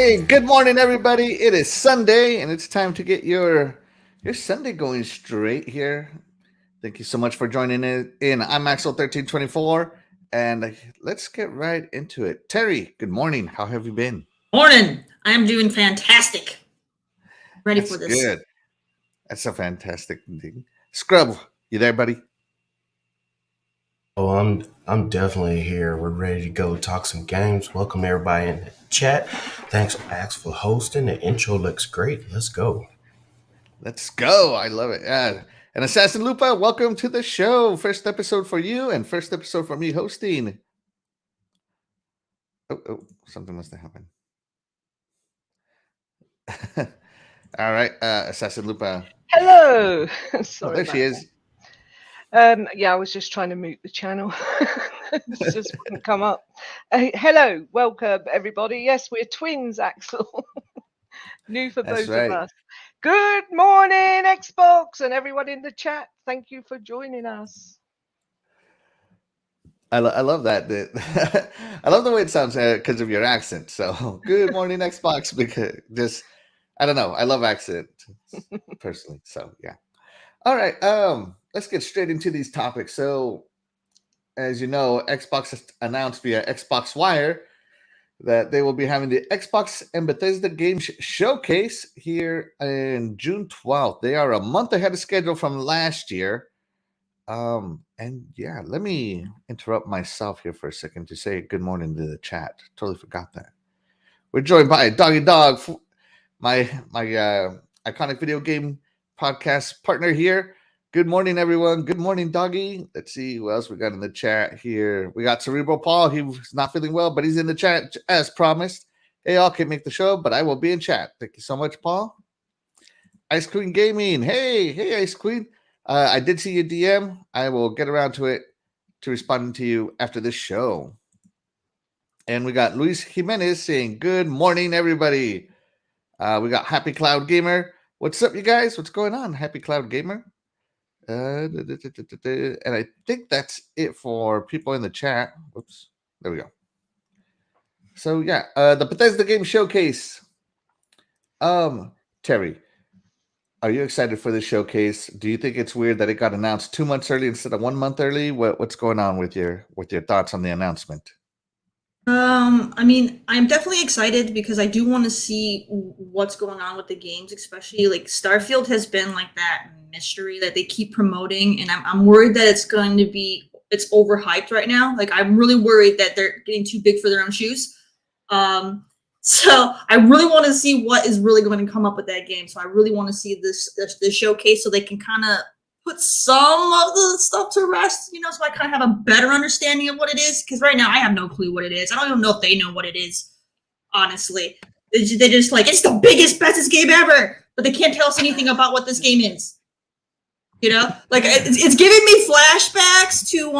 Hey, good morning, everybody. It is Sunday, and it's time to get your Sunday going straight here. Thank you so much for joining in. I'm Axel1324, and let's get right into it. Terry, good morning. How have you been? Morning. I'm doing fantastic. Ready That's for this. good. That's a fantastic thing. Scrub, you there, buddy? Oh, I'm definitely here. We're ready to go talk some games. Welcome everybody in the chat. Thanks, Max, for hosting. The intro looks great. Let's go. Let's go. I love it. And AssassinLupa, welcome to the show. First episode for you, and first episode for me hosting. Something must have happened. All right, AssassinLupa. Hello. Oh, there she is. Yeah, I was just trying to mute the channel. It just wouldn't come up. Hello, welcome everybody. Yes, we're twins, Axel. New for That's both right. of us. Good morning, Xbox, and everyone in the chat. Thank you for joining us. I love that. I love the way it sounds because of your accent. So, good morning, Xbox. Because just, I don't know. I love accent personally. So, yeah. All right. Let's get straight into these topics. So, as you know, Xbox has announced via Xbox Wire that they will be having the Xbox and Bethesda Games Showcase here in June 12th. They are a month ahead of schedule from last year. And yeah, let me interrupt myself here for a second to say good morning to the chat. Totally forgot that. We're joined by Doggy Dog, my iconic video game podcast partner here. Good morning, everyone. Good morning, Doggy. Let's see who else we got in the chat here. We got Cerebral Paul. He's not feeling well, but he's in the chat as promised. Hey, y'all can't make the show, but I will be in chat. Thank you so much, Paul. Ice Queen Gaming. Hey, Ice Queen. I did see your DM. I will get around to it to responding to you after this show. And we got Luis Jimenez saying, good morning, everybody. We got Happy Cloud Gamer. What's up, you guys? What's going on, Happy Cloud Gamer? And I think that's it for people in the chat. Whoops. There we go. So, yeah, the Bethesda Game Showcase. Terry, are you excited for the showcase? Do you think it's weird that it got announced 2 months early instead of 1 month early? What's going on with your thoughts on the announcement? I mean, I'm definitely excited because I do want to see what's going on with the games, especially like Starfield has been like that mystery that they keep promoting, and I'm worried that it's overhyped right now. Like I'm really worried that they're getting too big for their own shoes. So I really want to see what is really going to come up with that game. So I really want to see this showcase so they can kind of put some of the stuff to rest, so I kind of have a better understanding of what it is. Because right now I have no clue what it is. I don't even know if they know what it is, honestly. They're just like, it's the biggest, bestest game ever. But they can't tell us anything about what this game is. Like it's giving me flashbacks to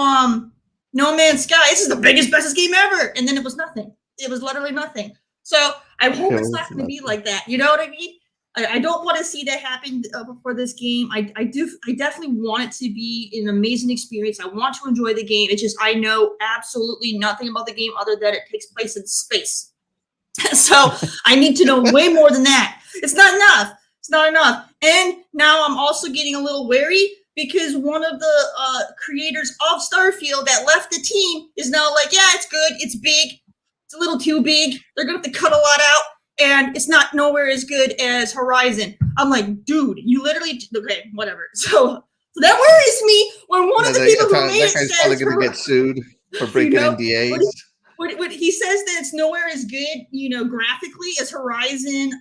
No Man's Sky. This is the biggest, bestest game ever. And then it was nothing. It was literally nothing. So I hope it's not going to be like that. You know what I mean? I don't want to see that happen for this game. I definitely want it to be an amazing experience. I want to enjoy the game. It's just I know absolutely nothing about the game other than it takes place in space. So I need to know way more than that. It's not enough. It's not enough. And now I'm also getting a little wary because one of the creators of Starfield that left the team is now like, yeah, it's good. It's big. It's a little too big. They're going to have to cut a lot out. And it's not nowhere as good as Horizon. I'm like, dude, you literally okay, whatever. So that worries me when one of the people who made it says probably going to get sued for breaking NDAs. What he says that it's nowhere as good, graphically as Horizon.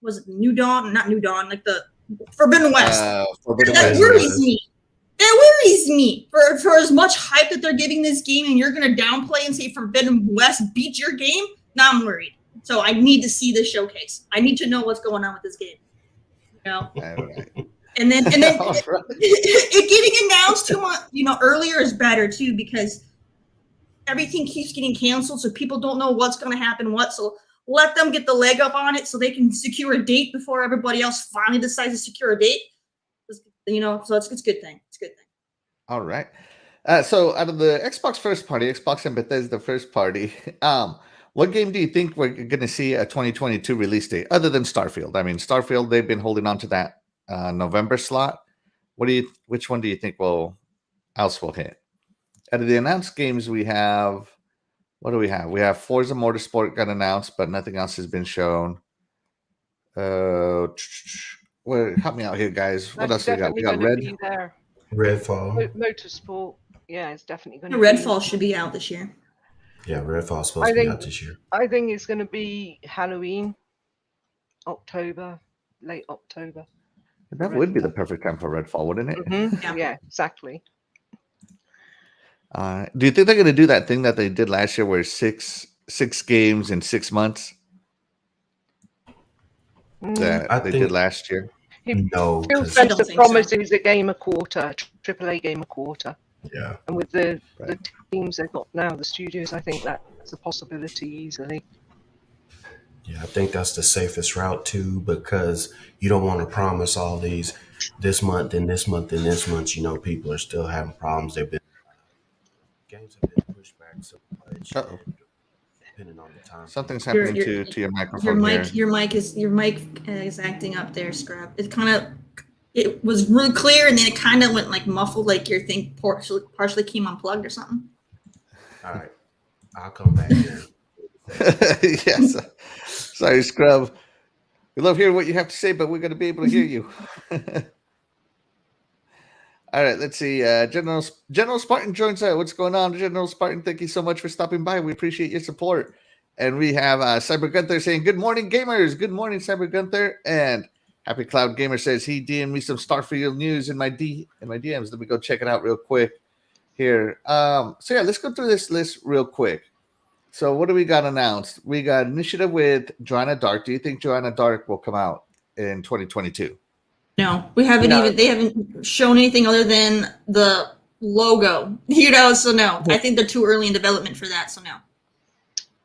Was it New Dawn? Not New Dawn, like the Forbidden West. That worries me. That worries me. For as much hype that they're giving this game, and you're going to downplay and say Forbidden West beat your game. Now I'm worried. So I need to see this showcase. I need to know what's going on with this game. Right. And then it getting announced 2 months, earlier is better too because everything keeps getting canceled, so people don't know what's going to happen. So let them get the leg up on it so they can secure a date before everybody else finally decides to secure a date. So it's a good thing. It's a good thing. All right. So out of the Xbox first party, Xbox and Bethesda first party, What game do you think we're going to see a 2022 release date other than Starfield? I mean, Starfield, they've been holding on to that November slot. Which one do you think else will hit? Out of the announced games we have, what do we have? We have Forza Motorsport got announced, but nothing else has been shown. Help me out here, guys. What else we got? We got Red. Be there. Redfall. Motorsport. Yeah, it's definitely going to Redfall should be out this year. Yeah, Redfall's supposed to be out this year. I think it's going to be Halloween, October, late October. That would be the perfect time for Redfall, wouldn't it? Mm-hmm. Yeah, exactly. Do you think they're going to do that thing that they did last year where six games in 6 months? That they did last year? No. Phil Spencer promises a game a quarter, AAA game a quarter. Yeah. And with the teams they've got now, the studios, I think that's a possibility easily. Yeah, I think that's the safest route too, because you don't want to promise all these this month and this month and this month. You know, people are still having problems. Games have been pushed back so much. Depending on the time. Something's happening to your microphone. Your mic is acting up there, Scrub. It was really clear, and then it kind of went like muffled, like your thing partially came unplugged or something. All right, I'll come back here. Yes. Sorry, Scrub. We love hearing what you have to say, but we're going to be able to hear you. All right, let's see. General Spartan joins us. What's going on, General Spartan? Thank you so much for stopping by. We appreciate your support. And we have Cyber Gunther saying, "Good morning, gamers." Good morning, Cyber Gunther. And Happy Cloud Gamer says he DM'd me some Starfield news in my DMs. Let me go check it out real quick here. So yeah, let's go through this list real quick. So what do we got announced? We got initiative with Joanna Dark. Do you think Joanna Dark will come out in 2022? No, they haven't shown anything other than the logo, so no. I think they're too early in development for that, so no.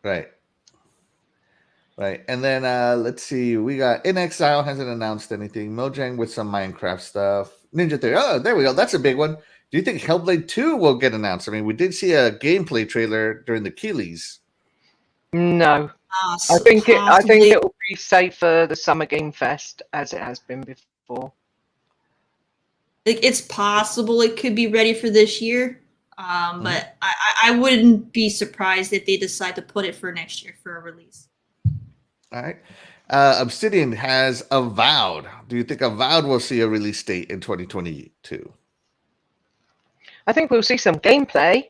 Right. And then let's see. We got In Exile hasn't announced anything. Mojang with some Minecraft stuff. Ninja Theory. Oh, there we go. That's a big one. Do you think Hellblade 2 will get announced? I mean, we did see a gameplay trailer during the Keeleys. No. I think it will be safe for the Summer Game Fest as it has been before. It's possible it could be ready for this year, but I wouldn't be surprised if they decide to put it for next year for a release. All right. Obsidian has Avowed. Do you think Avowed will see a release date in 2022? I think we'll see some gameplay.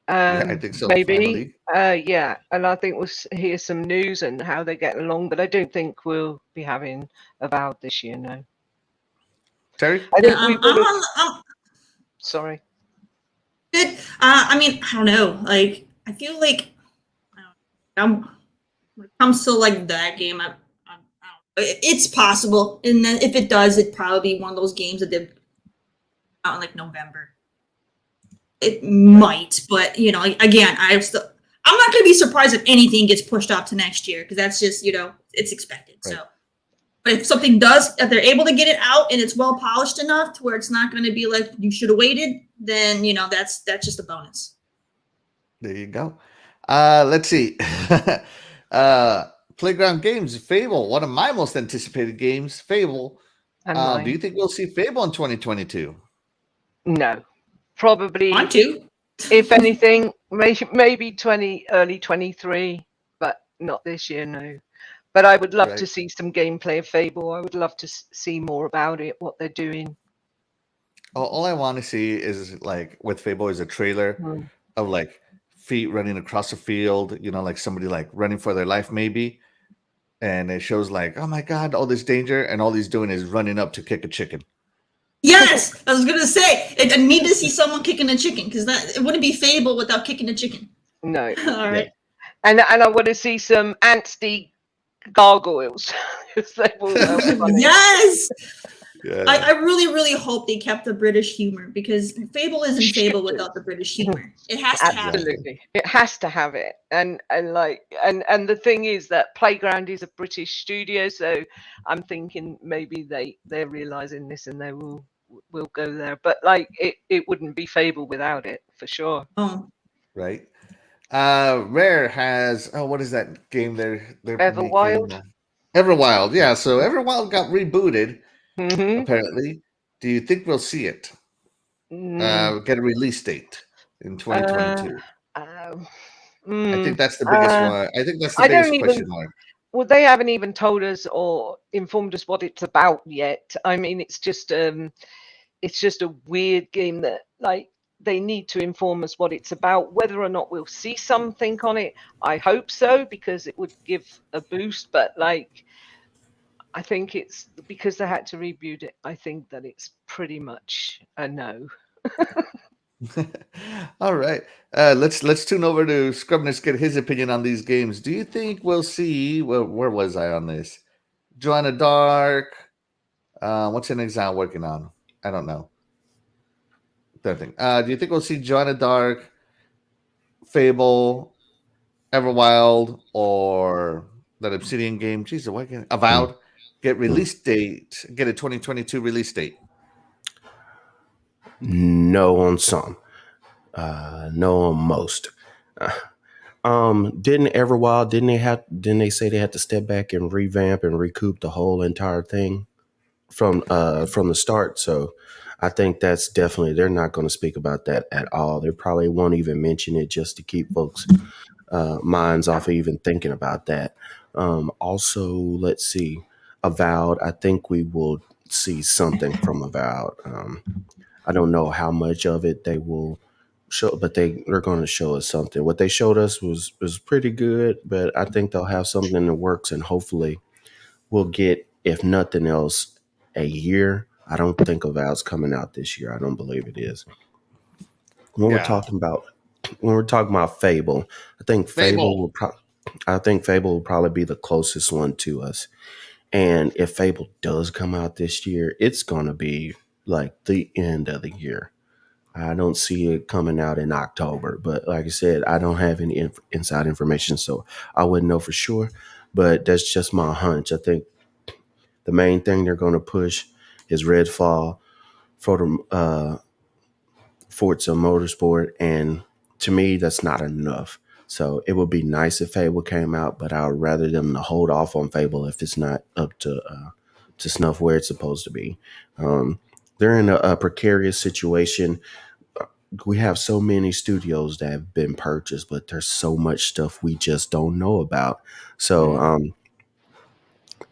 I think so. Maybe. Yeah. And I think we'll hear some news and how they get along, but I don't think we'll be having Avowed this year, no. Terry? Sorry. Good. I mean, I don't know. Like, I feel like when it comes to like that game, it's possible, and then if it does, it'd probably be one of those games that did out in like November. It might, but again, I'm not going to be surprised if anything gets pushed out to next year because that's just it's expected. Right. So, but if something if they're able to get it out and it's well polished enough to where it's not going to be like you should have waited, then that's just a bonus. There you go. Let's see. Playground Games, Fable, one of my most anticipated games, Fable. Do you think we'll see Fable in 2022? No, probably. Want to? If anything, maybe early 23, but not this year. No. But I would love to see some gameplay of Fable. I would love to see more about it, what they're doing. All I want to see is like with Fable is a trailer of like feet running across a field, like somebody like running for their life maybe. And it shows like, oh my God, all this danger. And all he's doing is running up to kick a chicken. Yes, I was going to say, I need to see someone kicking a chicken because it wouldn't be Fable without kicking a chicken. No. All right. And I want to see some antsy gargoyles. Yes. Yeah. I really, really hope they kept the British humor because Fable isn't Fable without the British humor. It has to have it. It has to have it. And the thing is that Playground is a British studio, so I'm thinking maybe they're realizing this and they will go there. But like it wouldn't be Fable without it for sure. Oh. Right. Rare has what is that game they're making? Everwild. Everwild, yeah. So Everwild got rebooted Mm-hmm. apparently. Do you think we'll see it Mm, get a release date in uh, 2022? um, I mm, think that's the biggest uh, one. I think that's the I don't biggest question even. mark. Well, they haven't even told us or informed us what it's about yet. I mean, it's just a weird game that like they need to inform us what it's about. Whether or not we'll see something on it, I hope so because it would give a boost. But like, I think it's because they had to reboot it. I think that it's pretty much a no. All right. Let's tune over to Scrubness, get his opinion on these games. Do you think we'll see? Well, where was I on this? Joanna Dark. What's an exile working on? I don't know. Don't think. Do you think we'll see Joanna Dark, Fable, Everwild, or that Obsidian game? Jesus, why can't Mm, Avowed get mm. release date? Get a 2022 release date? No on some. No on most. Uh, didn't Everwild, didn't they say they had to step back and revamp and recoup the whole entire thing from the start? So I think that's definitely, they're not going to speak about that at all. They probably won't even mention it just to keep folks minds off of even thinking about that. Also, let's see, Avowed. I think we will see something from Avowed. I don't know how much of it they will show, but they're going to show us something. What they showed us was pretty good, but I think they'll have something in the works, and hopefully we'll get, if nothing else, a year. I don't think Avowed's coming out this year. I don't believe it is. When we're Yeah, talking about when we're talking about Fable, I think Fable Fable. will I think Fable will probably be the closest one to us. And if Fable does come out this year, it's gonna be like the end of the year. I don't see it coming out in October, but like I said, I don't have any inside information, so I wouldn't know for sure. But that's just my hunch. I think the main thing they're going to push is Redfall for the Forza Motorsport, and to me, that's not enough. So it would be nice if Fable came out, but I would rather them to hold off on Fable if it's not up to snuff where it's supposed to be. Um, they're in a precarious situation. We have so many studios that have been purchased, but there's so much stuff we just don't know about. So Mm.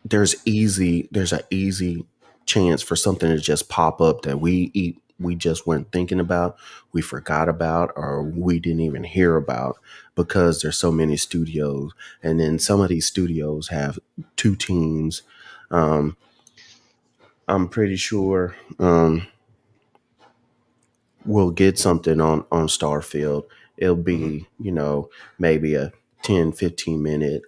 there's a easy chance for something to just pop up that we just weren't thinking about, we forgot about, or we didn't even hear about because there's so many studios. And then some of these studios have two teams. um I'm pretty sure we'll get something on Starfield. It'll Hmm. be, maybe a 10-15 minute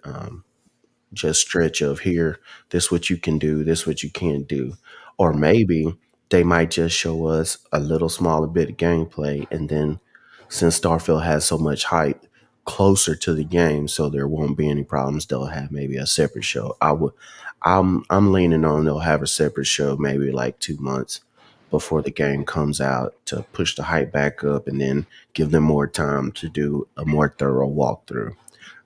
just stretch of here, this what you can do, this what you can't do. Or maybe they might just show us a little smaller bit of gameplay, and then since Starfield has so much hype closer to the game, so there won't be any problems, they'll have maybe a separate show. I'm leaning on they'll have a separate show maybe like 2 months before the game comes out to push the hype back up and then give them more time to do a more thorough walkthrough.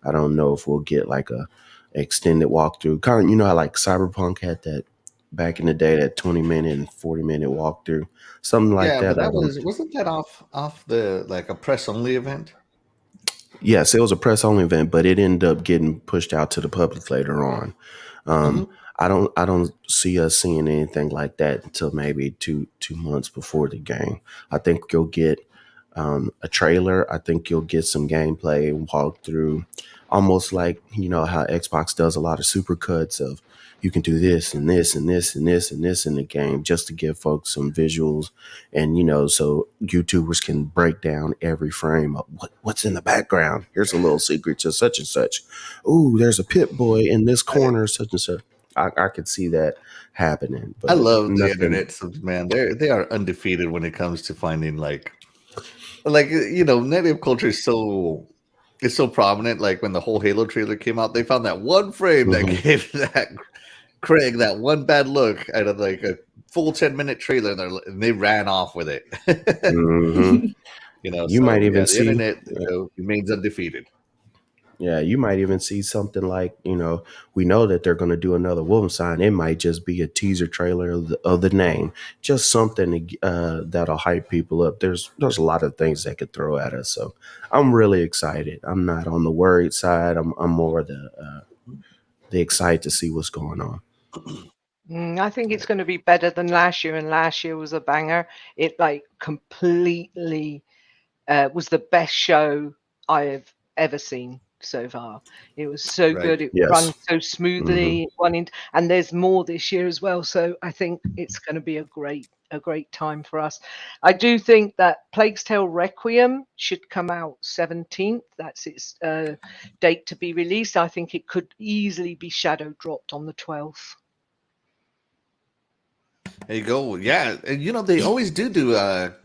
I don't know if we'll get like a extended walkthrough. Kind of, how like Cyberpunk had that back in the day, that 20-minute and 40-minute walkthrough, something like Yeah, but that. I that don't. wasn't that off the like a press only event? Yes, it was a press only event, but it ended up getting pushed out to the public later on. Um, Hmm. I don't see us seeing anything like that until maybe two months before the game. I think you'll get a trailer. I think you'll get some gameplay and walkthrough, almost like how Xbox does a lot of super cuts of you can do this and this and this and this and this in the game just to give folks some visuals, and so YouTubers can break down every frame of what's in the background. Here's a little secret to such and such. Ooh, there's a pit boy in this corner, such and such. I could see that happening, I but love the nothing. internet subs, man. They are undefeated when it comes to finding native culture is so prominent. Like when the whole Halo trailer came out, they found that one frame that Mhm. gave that Craig that one bad look out of like a full 10-minute trailer, and they ran off with it. Mhm. You might even the see, internet remains undefeated. yeah, you might even see something like, we know that they're going to do another Wolfenstein. It might just be a teaser trailer of the name, just something that'll hype people up. There's a lot of things they could throw at us, so I'm really excited. I'm not on the worried side. I'm more the excited to see what's going on. I think it's going to be better than last year, and last year was a banger. It like completely was the best show I have ever seen so far. It was so Right. good. It Yes. runs so smoothly. And there's more this year as well. So I think it's going to be a great time for us. I do think that Plague's Tale Requiem should come out 17th. That's its date to be released. I think it could easily be shadow dropped on the 12th. There you go. Yeah, and they always do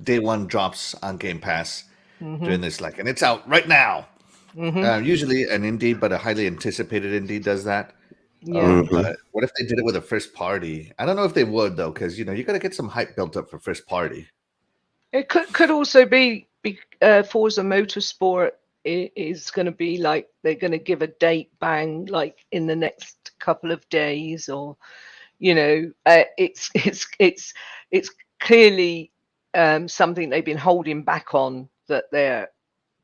day one drops on Game Pass during this, and it's out right now. Usually an indie, but a highly anticipated indie does that. Yeah. But what if they did it with a first party? I don't know if they would though, because you got to get some hype built up for first party. It could also be Forza Motorsport is going to be like they're going to give a date bang like in the next couple of days, or it's clearly something they've been holding back on that they're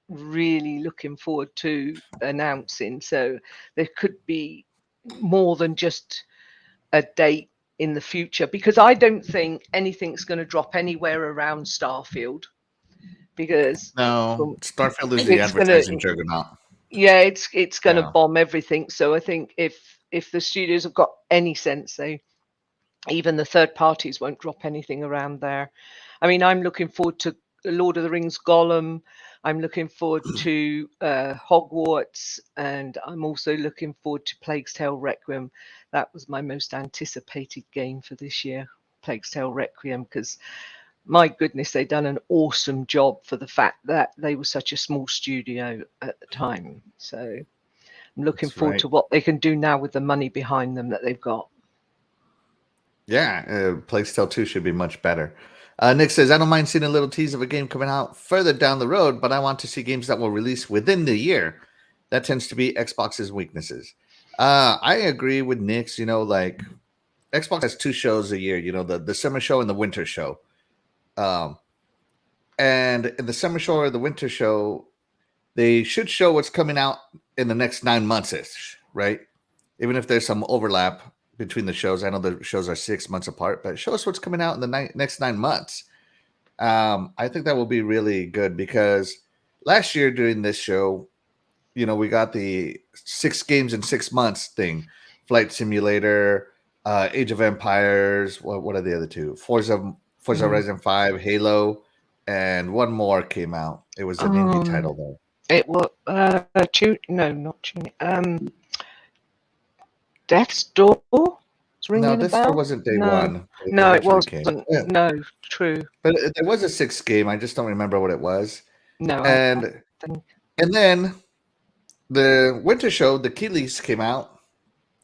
really looking forward to announcing. So there could be more than just a date in the future, because I don't think anything's going to drop anywhere around Starfield, because No, Starfield is the advertising juggernaut. Yeah, it's going to bomb everything. So I think if the studios have got any sense, even the third parties won't drop anything around there. I mean, I'm looking forward to Lord of the Rings Gollum. I'm looking forward to Hogwarts, and I'm also looking forward to Plague's Tale Requiem. That was my most anticipated game for this year, Plague's Tale Requiem, because my goodness, they've done an awesome job for the fact that they were such a small studio at the time. So I'm looking forward to what they can do now with the money behind them that they've got. Yeah, Plague's Tale 2 should be much better. Nick says, I don't mind seeing a little tease of a game coming out further down the road, but I want to see games that will release within the year. That tends to be Xbox's weaknesses. I agree with Nick's, Xbox has 2 shows a year, the summer show and the winter show. And in the summer show or the winter show, they should show what's coming out in the next 9 months-ish, right? Even if there's some overlap between the shows. I know the shows are 6 months apart, but show us what's coming out in the next 9 months. I think that will be really good, because last year during this show, we got the 6 games in 6 months thing. Flight Simulator, Age of Empires, what are the other 2? Forza Horizon 5, Halo, and one more came out. It was an indie title though. It was not Tune. Death's Door. No, Death's Door wasn't day one. No, it wasn't. Yeah. No, true. But there was a 6th game. I just don't remember what it was. No, and then the winter show, the Keeleys came out.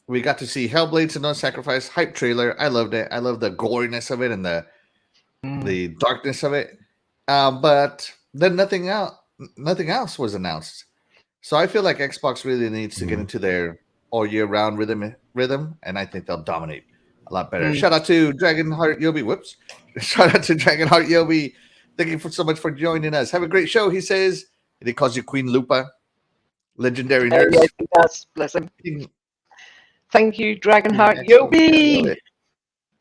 We got to see Hellblade: Senua's Sacrifice hype trailer. I loved it. I love the goriness of it and the darkness of it. But then nothing else was announced. So I feel like Xbox really needs to get into their all year round rhythm, and I think they'll dominate a lot better. Shout out to Dragonheart Yobi. Shout out to Dragonheart Yobi. Thank you so much for joining us. Have a great show, he says. And he calls you Queen Lupa. Legendary nurse. Yes, he does. Bless him. Thank you, Dragonheart Yobi.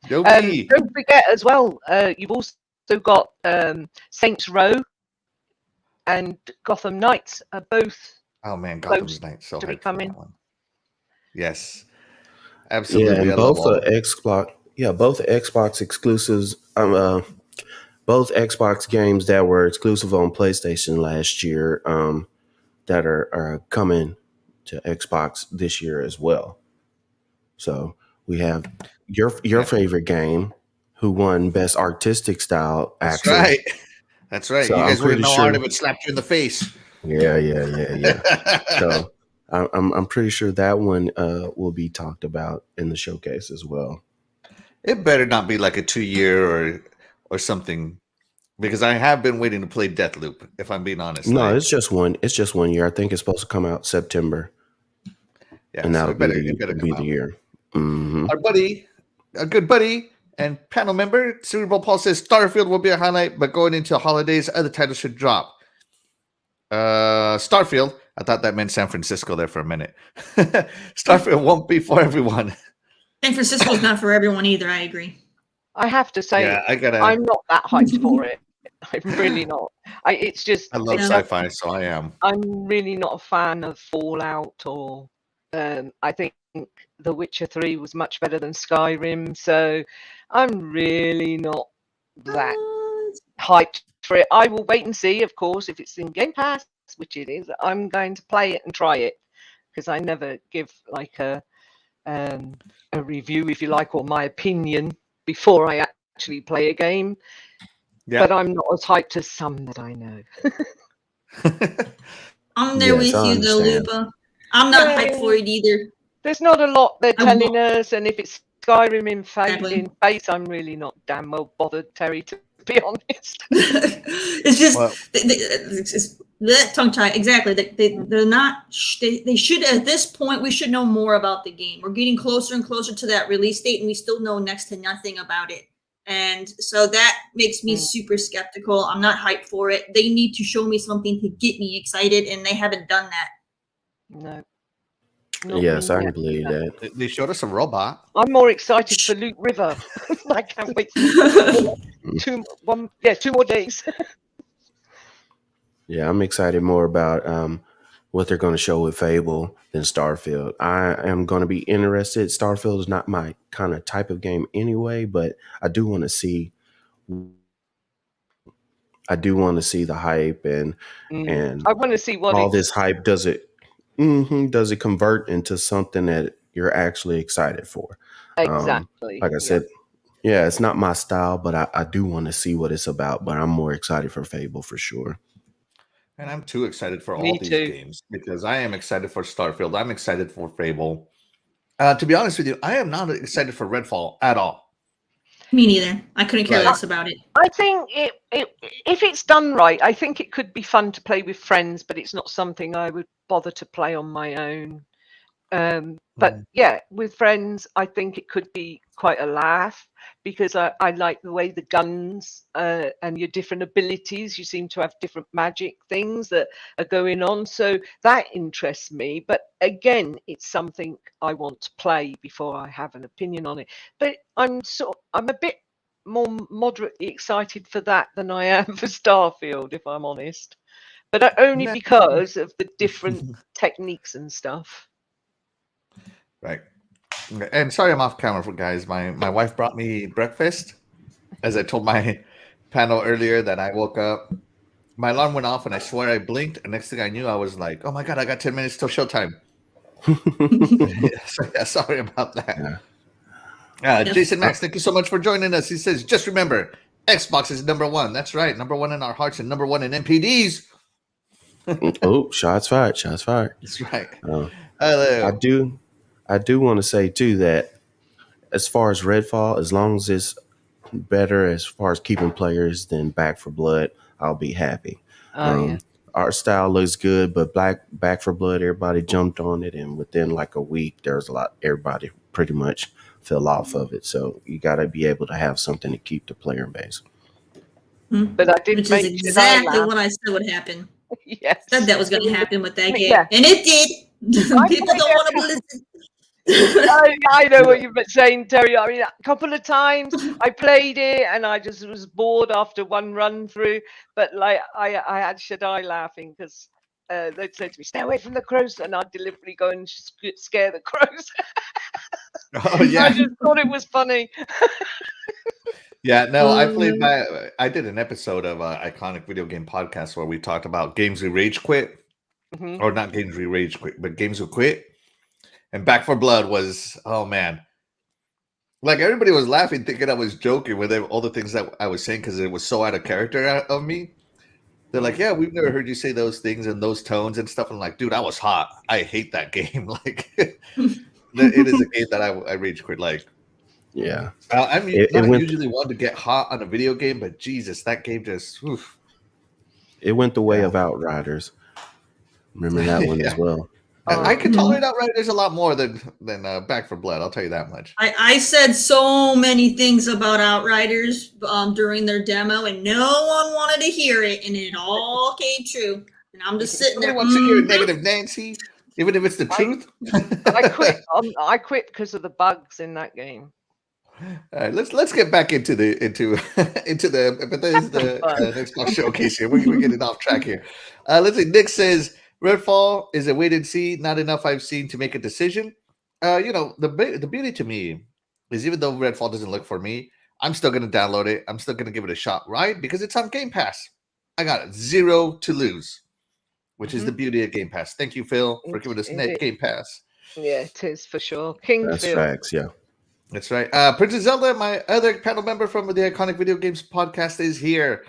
Yobi. Don't forget as well, you've also got Saints Row and Gotham Knights are both. Oh man, Gotham Knights so hyped for that one. Yes, absolutely. Yeah, and both Xbox exclusives. Both Xbox games that were exclusive on PlayStation last year, that are coming to Xbox this year as well. So we have your favorite game, who won Best Artistic Style Action. That's right. That's right. So you guys wouldn't know hard if it slapped you in the face. Yeah. So I'm pretty sure that one will be talked about in the showcase as well. It better not be like a 2-year or something because I have been waiting to play Deathloop. If I'm being honest, No, it's just one. It's just 1 year. I think it's supposed to come out September, yeah, and so that'll it better be come the out. year. Mm-hmm. Our buddy, a good buddy and panel member, Cerebral Paul says Starfield will be a highlight, but going into holidays, other titles should drop. Starfield, I thought that meant San Francisco there for a minute. Starfield won't be for everyone. San Francisco's not for everyone either. I agree. I have to say, Yeah, I'm not that hyped for it. I'm really not. It's just I love sci-fi, so I am. I'm really not a fan of Fallout, or I think The Witcher 3 was much better than Skyrim, so I'm really not that hyped for it. I will wait and see, of course, if it's in Game Pass, which it is. I'm going to play it and try it, because I never give like a review, if you like, or my opinion before I actually play a game. Yeah. But I'm not as hyped as some that I know. I'm there with you, though, Lupa. I'm not hyped for it either. There's not a lot they're telling us, and if it's Skyrim in face, I'm really not damn well bothered, Terry, to be honest. It's just tongue tie. Exactly. They're not. They should, at this point, we should know more about the game. We're getting closer and closer to that release date, and we still know next to nothing about it. And so that makes me super skeptical. I'm not hyped for it. They need to show me something to get me excited, and they haven't done that. No. Yes, I can believe that. They showed us a robot. I'm more excited for Loot River. I can't wait. 2 more days. Yeah, I'm excited more about what they're going to show with Fable than Starfield. I am going to be interested. Starfield is not my kind of type of game anyway, but I do want to see. I do want to see the hype and I want to see what all this hype does it. Does it convert into something that you're actually excited for? Exactly. Like I said, yeah, it's not my style, but I do want to see what it's about. But I'm more excited for Fable for sure. And I'm too excited for all these games because I am excited for Starfield. I'm excited for Fable. To be honest with you, I am not excited for Redfall at all. Me neither. I couldn't care less about it. I think if it's done right, I think it could be fun to play with friends, but it's not something I would bother to play on my own. But yeah, with friends, I think it could be quite a laugh because I like the way the guns and your different abilities, you seem to have different magic things that are going on. So that interests me. But again, it's something I want to play before I have an opinion on it. But I'm a bit more moderately excited for that than I am for Starfield, if I'm honest. But only because of the different techniques and stuff. Right. And sorry I'm off camera, guys. My wife brought me breakfast. As I told my panel earlier that I woke up, my alarm went off and I swear I blinked. And next thing I knew, I was like, oh my God, I got 10 minutes till showtime. So, yeah, sorry about that. Yeah. Jason Max, thank you so much for joining us. He says, just remember, Xbox is #1. That's right. #1 in our hearts and #1 in MPDs. Oh, shots fired. Shots fired. That's right. I do want to say too that as far as Redfall, as long as it's better as far as keeping players than Back 4 Blood, I'll be happy. Art style looks good, but Back 4 Blood, everybody jumped on it, and within like a week, everybody pretty much fell off of it. So you got to be able to have something to keep the player base. But I did, which is exactly what I said would happen. Yes, said that was going to happen with that game, and it did. People don't want to listen. I know what you've been saying, Terry. I mean, a couple of times I played it and I just was bored after one run through. But like I had Shaddai laughing because they'd say to me, "Stay away from the crows," and I'd deliberately go and scare the crows. Oh yeah, I just thought it was funny. Yeah, no, I did an episode of Iconic Video Game Podcast where we talked about games we rage quit, or not games we rage quit, but games we quit. And Back 4 Blood was, oh man, like everybody was laughing, thinking I was joking with all the things that I was saying because it was so out of character of me. They're like, yeah, we've never heard you say those things and those tones and stuff. I'm like, dude, I was hot. I hate that game. Like, it is a game that I rage quit. Like, Yeah. I'm It not went usually one to get hot on a video game, but Jesus, that game just. Oof. it went the way Yeah. of Outriders. Remember that one as Yeah. well. I can Mhm. tolerate Outriders a lot more than Back for Blood. I'll tell you that much. I said so many things about Outriders during their demo, and no one wanted to hear it, and it all came true. And I'm just sitting Nobody there. wants to hear negative Nancy, even if it's the truth. I quit. I quit because of the bugs in that game. All right, let's get back into the Bethesda Xbox Showcase here. We're getting off track here. Let's see. Nick says Redfall is a wait and see. Not enough I've seen to make a decision. The beauty to me is even though Redfall doesn't look for me, I'm still going to download it. I'm still going to give it a shot, right? Because it's on Game Pass. I got 0 to lose, which is the beauty of Game Pass. Thank you, Phil, for giving us net Game Pass. Yeah, it is for sure. King That's Phil. facts, yeah. That's right. Princess Zelda, my other panel member from the Iconic Video Games podcast, is here.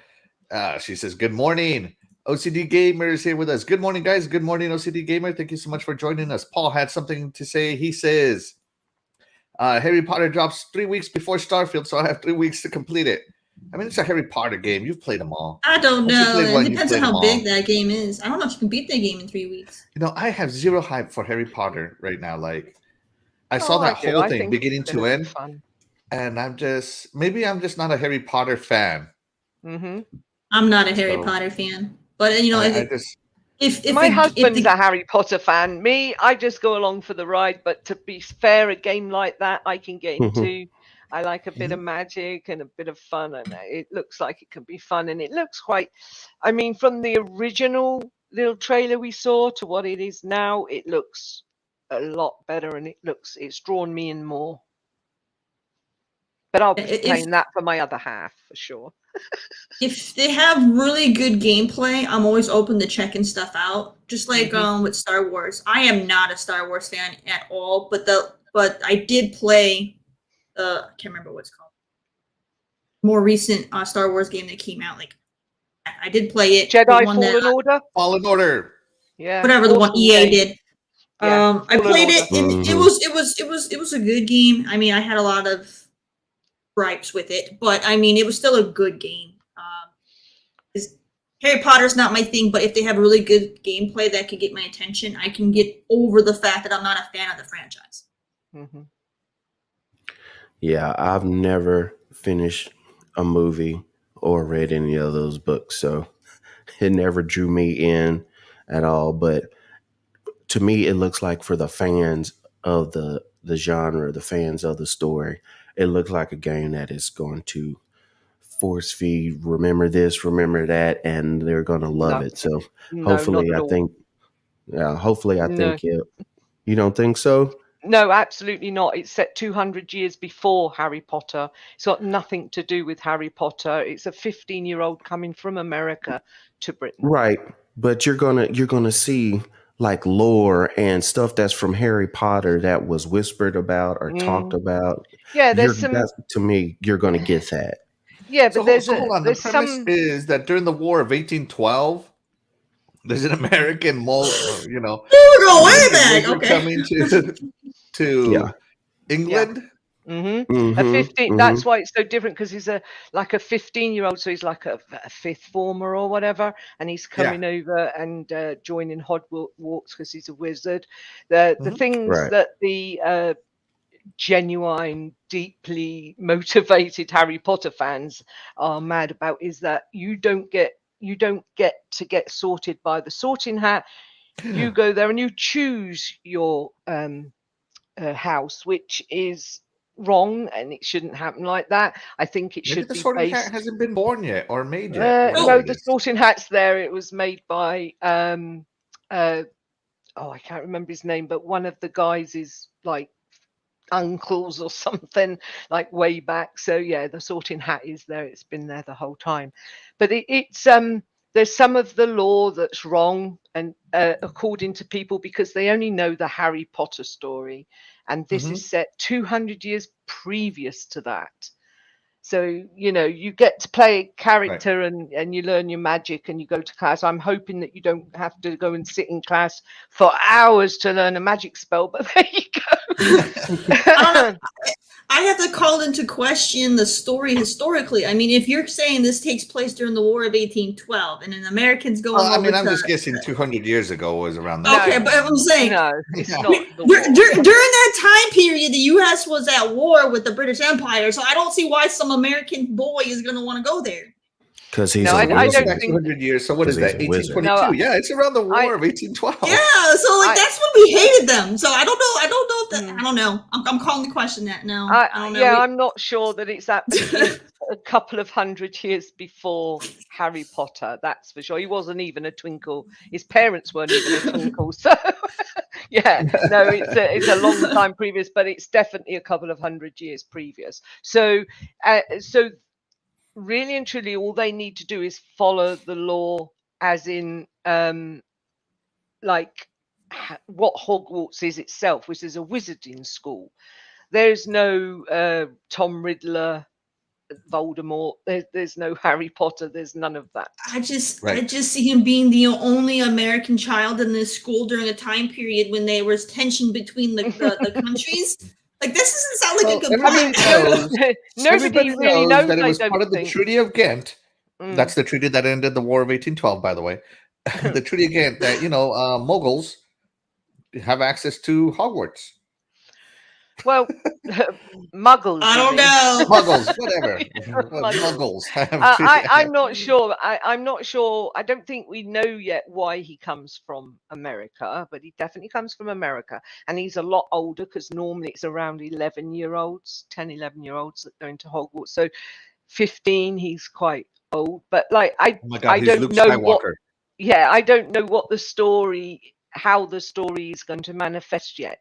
She says, good morning. OCD Gamer is here with us. Good morning, guys. Good morning, OCD Gamer. Thank you so much for joining us. Paul had something to say. He says, Harry Potter drops 3 weeks before Starfield, so I have 3 weeks to complete it. I mean, it's a Harry Potter game. You've played them all. I don't Once you know. played one, It you depends on played how them big all. that game is. I don't know if you can beat that game in 3 weeks. I have 0 hype for Harry Potter right now. Like, I saw that do. whole I thing think beginning it's to gonna be end. fun. And I'm just not a Harry Potter fan. Mm-hmm. I'm not a Harry So, Potter fan, but you know, if My the- husband's if the, a Harry Potter fan. Me, I just go along for the ride. But to be fair, a game like that I can get into. I like a bit of magic and a bit of fun, and it looks like it can be fun. And it looks quite. I mean, from the original little trailer we saw to what it is now, it looks a lot better, and it's drawn me in more. But I'll be playing that for my other half for sure. if they have really good gameplay, I'm always open to checking stuff out. Just like with Star Wars, I am not a Star Wars fan at all. But I did play. I can't remember what it's called. More recent Star Wars game that came out. Like I did play it. Jedi Fallen Order. Fallen Order. Yeah. Whatever the one EA did. Yeah, I played it, and Mm-hmm. it was a good game. I mean, I had a lot of gripes with it, but I mean, it was still a good game. Harry Potter's not my thing, but if they have really good gameplay that could get my attention, I can get over the fact that I'm not a fan of the franchise. Mm-hmm. Yeah, I've never finished a movie or read any of those books, so it never drew me in at all. But to me, it looks like for the fans of the genre, the fans of the story, it looks like a game that is going to force feed, remember this, remember that, and they're going to love it. So hopefully, I think it. You don't think so? No, absolutely not. It's set 200 years before Harry Potter. It's got nothing to do with Harry Potter. It's a 15-year-old coming from America to Britain. Right, but you're gonna see like lore and stuff that's from Harry Potter that was whispered about or talked about. Yeah, there's some. To me, you're gonna get that. Yeah, but hold on. The premise is that during the War of 1812, there's an American go way back. Okay. coming to England. Yeah. A 15. That's why it's so different, because he's a 15-year-old, so he's like a fifth former or whatever, and he's coming over and joining Hogwarts because he's a wizard. The things that the genuine, deeply motivated Harry Potter fans are mad about is that you don't get to get sorted by the sorting hat. You go there and you choose your house, which is wrong, and it shouldn't happen like that. I think it should be. The sorting hat hasn't been born yet or made yet. No, the sorting hat's there. It was made by I can't remember his name, but one of the guys is like uncles or something, like way back. So yeah, the sorting hat is there. It's been there the whole time, but it's there's some of the law that's wrong, and according to people, because they only know the Harry Potter story, and this is set 200 years previous to that. So, you get to play a character and you learn your magic and you go to class. I'm hoping that you don't have to go and sit in class for hours to learn a magic spell, but there you go. I have to call into question the story historically. I mean, if you're saying this takes place during the War of 1812 and an American's going Well, I mean, over I'm to, just guessing 200 years ago was around that. okay, No. but I'm saying No, it's Yeah. not the war. during that time period, the U.S. was at war with the British Empire, so I don't see why some American boy is going to want to go there. Because he's No, a I wizard. don't Back think- 200 years. So what is 'Cause that? he's a wizard. 1822. No, Yeah, it's around the War I- of 1812. Yeah, so like I- that's when we hated them. So I don't know. I don't know if that. I don't know. I'm calling the question that now. I don't know. Yeah, I'm not sure that it's that, but it is a couple of 100 years before Harry Potter. That's for sure. He wasn't even a twinkle. His parents weren't even a twinkle. So, yeah, no, it's a long time previous, but it's definitely a couple of 100 years previous. So, really and truly, all they need to do is follow the law, as in, like what Hogwarts is itself, which is a wizarding school. There's no Tom Riddler, Voldemort. There's no Harry Potter. There's none of that. I just Right. see him being the only American child in this school during a time period when there was tension between the countries. Like this doesn't sound like a good Well, plan. Nobody Everybody really knows knows. that it I was don't part of the think. Treaty of Ghent. Mm. That's the treaty that ended the War of 1812, by the way. The Treaty of Ghent that, Muggles have access to Hogwarts. Well, Muggles. I you don't mean. know. Muggles, whatever. Muggles. Muggles have I'm not sure. I'm not sure. I don't think we know yet why he comes from America, but he definitely comes from America. And he's a lot older because normally it's around 11-year-olds, 10, 11-year-olds that go into Hogwarts. So 15, he's quite old. But like, Oh my God, I he's don't Luke know Skywalker. I don't know what the story, how the story is going to manifest yet.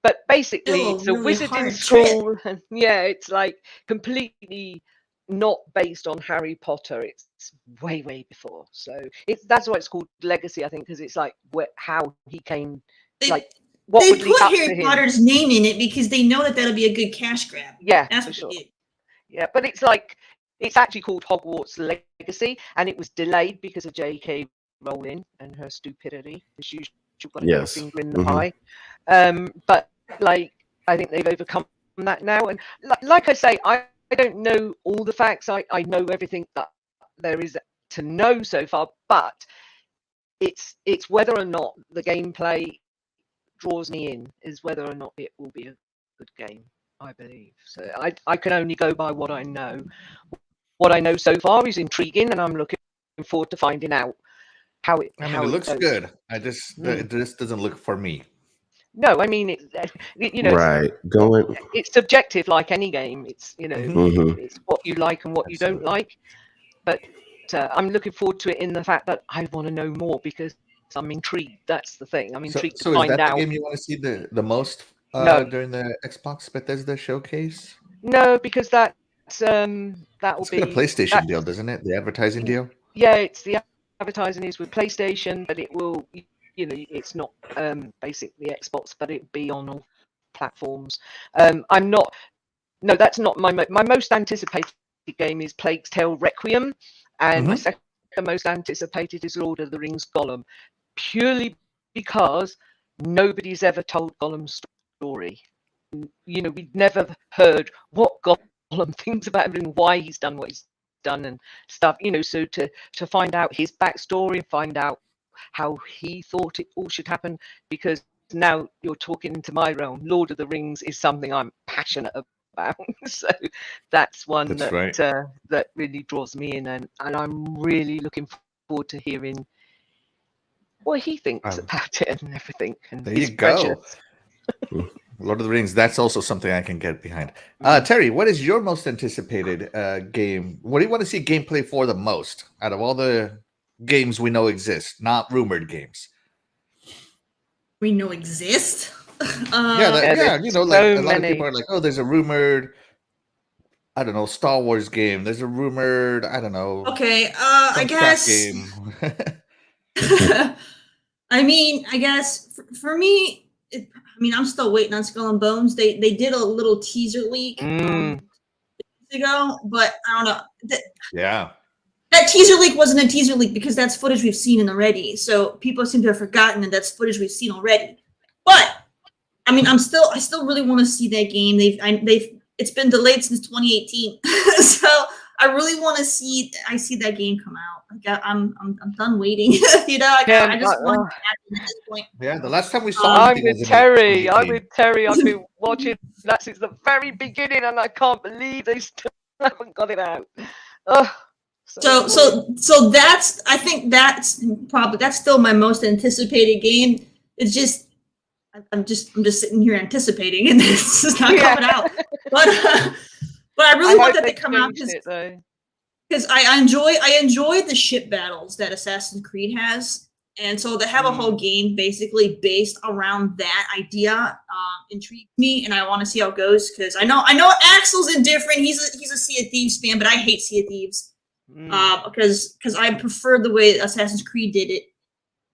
But basically, Still a it's a really wizarding hard school. Yeah, it's like completely not based on Harry Potter. It's way, way before. So that's why it's called Legacy, I think, because it's like how he came. They, Like what they would lead put up to Harry him. Potter's name in it because they know that that'll be a good cash grab. Yeah, That's for what sure. they did. Yeah, but it's like it's actually called Hogwarts Legacy, and it was delayed because of J.K. Rowling and her stupidity. As usual, got to get a Yes. finger in the Mhm. pie. But like I think they've overcome that now, and like I say, I don't know all the facts. I know everything that there is to know so far, but it's whether or not the gameplay draws me in, is whether or not it will be a good game. I believe so. I can only go by what I know. What I know so far is intriguing, and I'm looking forward to finding out how it. I mean, how it looks goes. good. It just doesn't look for me. No, I mean Right. Going. it's subjective, like any game. It's Mhm. it's what you like and what you don't like. But I'm looking forward to it in the fact that I want to know more because I'm intrigued. That's the thing. I'm intrigued So to is find that out. the game you want to see the most No. during the Xbox Bethesda Showcase? No, because that will It's be got a PlayStation that's- deal, doesn't it? The advertising deal. Yeah, it's the advertising is with PlayStation, but it will, it's not basically Xbox, but it'll be on all platforms. I'm not. No, that's not my most anticipated game is Plague's Tale Requiem, and my second most anticipated is Lord of the Rings Gollum, purely because nobody's ever told Gollum's story. We've never heard what Gollum thinks about him and why he's done what he's done and stuff. So to find out his backstory, find out how he thought it all should happen, because now you're talking into my realm. Lord of the Rings is something I'm passionate about, so that's one that really draws me in, and I'm really looking forward to hearing what he thinks about it and everything. And there you go. Lord of the Rings, that's also something I can get behind. Terry, what is your most anticipated game? What do you want to see gameplay for the most out of all the games we know exist, not rumored games? We know exist? A lot of many. people are like, oh, there's a rumored, I don't know, Star Wars game. There's a rumored, I don't know. Okay, I guess. Game. I mean, I guess for me, I'm still waiting on Skull and Bones. They did a little teaser leak ago, but I don't know. That teaser leak wasn't a teaser leak because that's footage we've seen already. So people seem to have forgotten that that's footage we've seen already. But I mean, I still really want to see that game. They've it's been delayed since 2018. So I really want to see that game come out. Like I'm done waiting. You know, like, I just want it to happen at this point. Yeah, the last time we saw I'm anything with was in Terry. 2018. I'm with Terry. I've been watching that since the very beginning, and I can't believe they still haven't got it out. Oh, So that's, I think that's still my most anticipated game. It's just I'm just sitting here anticipating, and it's just not coming out. But I really want that to come out because I enjoy the ship battles that Assassin's Creed has, and so to have a whole game basically based around that idea intrigues me, and I want to see how it goes because I know Axel's indifferent. He's a Sea of Thieves fan, but I hate Sea of Thieves because I prefer the way Assassin's Creed did it.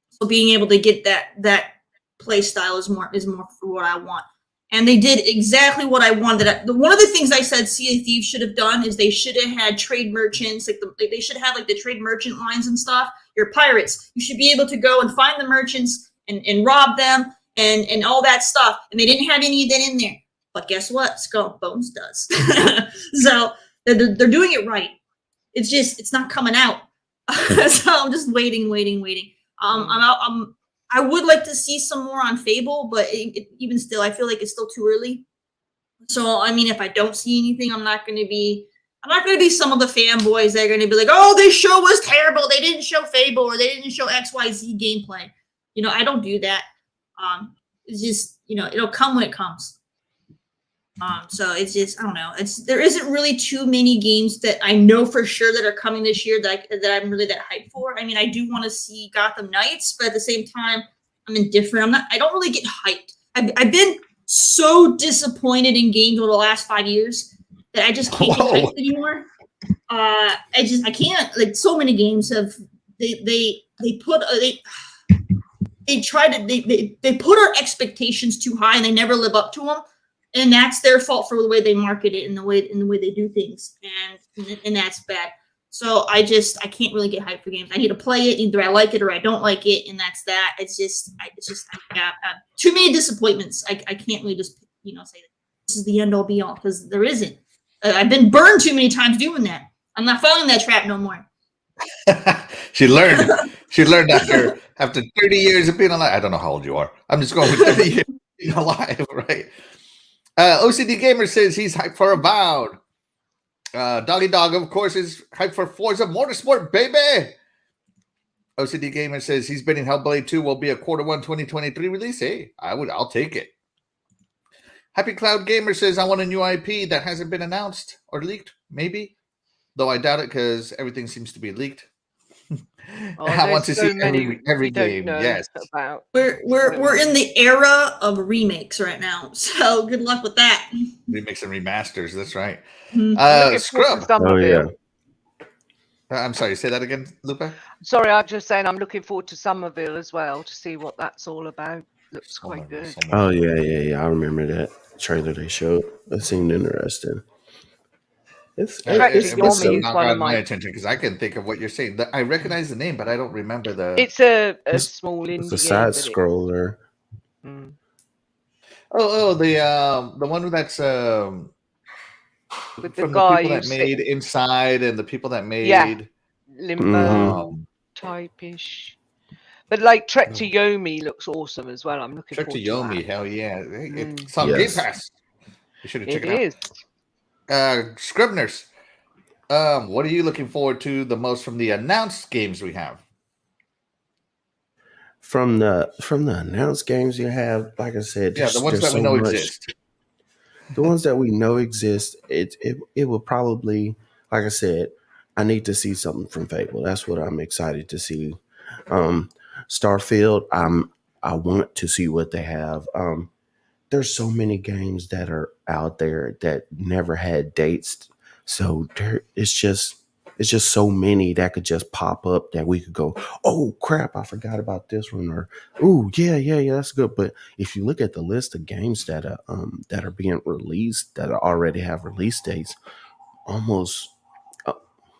So being able to get that play style is more for what I want. And they did exactly what I wanted. One of the things I said Sea of Thieves should have done is they should have had trade merchants, they should have like the trade merchant lines and stuff. You're pirates. You should be able to go and find the merchants and rob them and all that stuff. And they didn't have any of that in there. But guess what? Skull and Bones does. So they're doing it right. It's not coming out. So I'm just waiting. I would like to see some more on Fable, but even still, I feel like it's still too early. So, I mean, if I don't see anything, I'm not going to be some of the fanboys that are going to be like, oh, this show was terrible. They didn't show Fable or they didn't show XYZ gameplay. You know, I don't do that. It's just, you know, it'll come when it comes. So it's just, I don't know. There isn't really too many games that I know for sure that are coming this year that I'm really that hyped for. I mean, I do want to see Gotham Knights, but at the same time, I'm indifferent. I don't really get hyped. I've been so disappointed in games over the last 5 years that I just can't get hyped anymore. I can't. Like so many games have they put our expectations too high and they never live up to them. And that's their fault for the way they market it and the way they do things, and that's bad. So I can't really get hyped for games. I need to play it, either I like it or I don't like it, and that's that. It's just too many disappointments. I can't really just say that this is the end all be all because there isn't. I've been burned too many times doing that. I'm not falling that trap no more. She learned. She learned after 30 years of being alive. I don't know how old you are. I'm just going with 30 years of being alive, right? OCD Gamer says he's hyped for Avowed. Doggy Dog, of course, is hyped for Forza Motorsport, baby. OCD Gamer says he's betting Hellblade 2 will be a Q1 2023 release. Hey, I'll take it. Happy Cloud Gamer says I want a new IP that hasn't been announced or leaked, maybe. Though I doubt it because everything seems to be leaked. I want to see every game. Yes, we're in the era of remakes right now, so good luck with that. Remakes and remasters. That's right. Scrub. I'm sorry. Say that again, Lupa. Sorry, I'm just saying I'm looking forward to Somerville as well to see what that's all about. Looks quite good. Oh yeah. I remember that trailer they showed. It seemed interesting. It's got my attention because I can think of what you're saying. I recognize the name, but I don't remember the. It's a small indie. It's a side scroller. Oh, the one that's with from the guy people that made Inside and the people that made Limbo type-ish. But like Trek to Yomi looks awesome as well. I'm looking forward to Yomi, hell yeah! It's on Game Pass. You should have checked it out. Scribners, what are you looking forward to the most from the announced games we have? From the announced games you have, like I said, the ones that we know exist. The ones that we know exist, it will probably, like I said, I need to see something from Fable. That's what I'm excited to see. Starfield, I want to see what they have. There's so many games that are out there that never had dates. So it's just so many that could just pop up that we could go, oh crap, I forgot about this one, or oh yeah, that's good. But if you look at the list of games that are being released that already have release dates, almost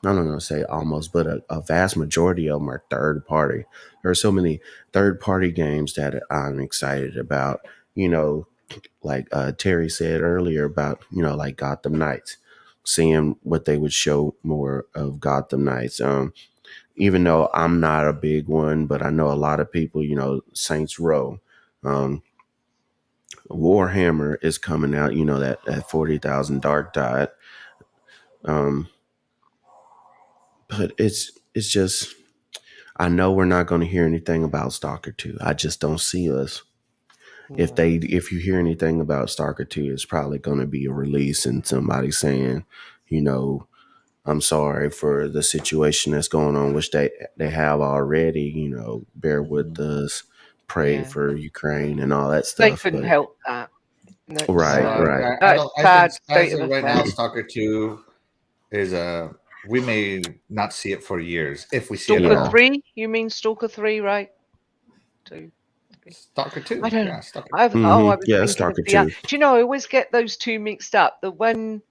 but a vast majority of them are third party. There are so many third party games that I'm excited about. like Terry said earlier about, like Gotham Knights, seeing what they would show more of Gotham Knights. Even though I'm not a big one, but I know a lot of people, Saints Row, Warhammer is coming out, that 40,000 Dark Tide. But it's just, I know we're not going to hear anything about Stalker 2. I just don't see us. If you hear anything about Stalker 2, it's probably going to be a release and somebody saying, I'm sorry for the situation that's going on, which they have already, bear with us, pray for Ukraine and all that They stuff. couldn't But help that. That's, right. I that's don't. I sad think state as of of right now, affairs. Stalker 2 is we may not see it for years if we see it at Stalker all. 3? You mean Stalker 3, right? 2. Stalker 2. I don't know. Yeah, Stalker. I was Yeah, thinking Stalker of the. 2. Do you know? I always get those two mixed up. The one,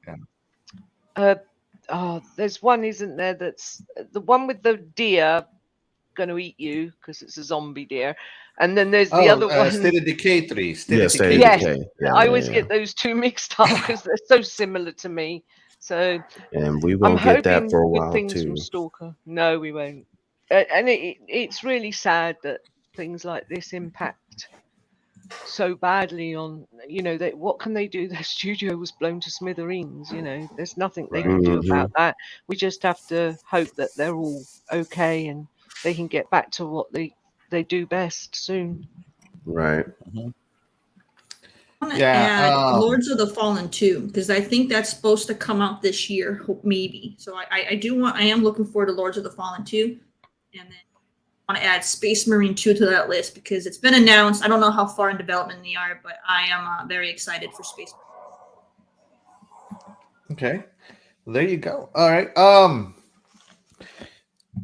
there's one, isn't there? That's the one with the deer going to eat you because it's a zombie deer, and then there's the other one. State of Decay 3. State of Yes, Decay. Yeah, I always get those two mixed up because they're so similar to me. So and we I'm won't get that hoping for a good while things too. from Stalker. No, we won't. And it's really sad that things like this impact so badly on, what can they do? Their studio was blown to smithereens. There's nothing they can do about that. We just have to hope that they're all okay and they can get back to what they do best soon. Right. I want to add Lords of the Fallen 2 because I think that's supposed to come out this year, maybe. So I am looking forward to Lords of the Fallen 2, and then I want to add Space Marine 2 to that list because it's been announced. I don't know how far in development they are, but I am very excited for Space Marine. Okay, there you go. All right.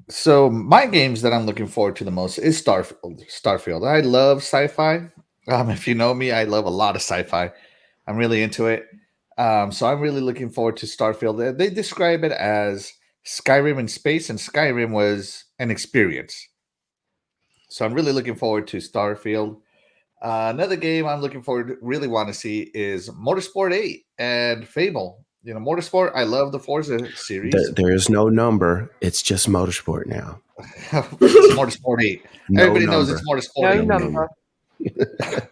So my games that I'm looking forward to the most is Starfield. I love sci-fi. If you know me, I love a lot of sci-fi. I'm really into it. So I'm really looking forward to Starfield. They describe it as Skyrim in space, and Skyrim was an experience. So I'm really looking forward to Starfield. Another game I'm looking forward to, really want to see is Motorsport 8 and Fable. Motorsport, I love the Forza series. There is no number. It's just Motorsport now. It's Motorsport 8. No Everybody number. knows it's Motorsport 8. No number.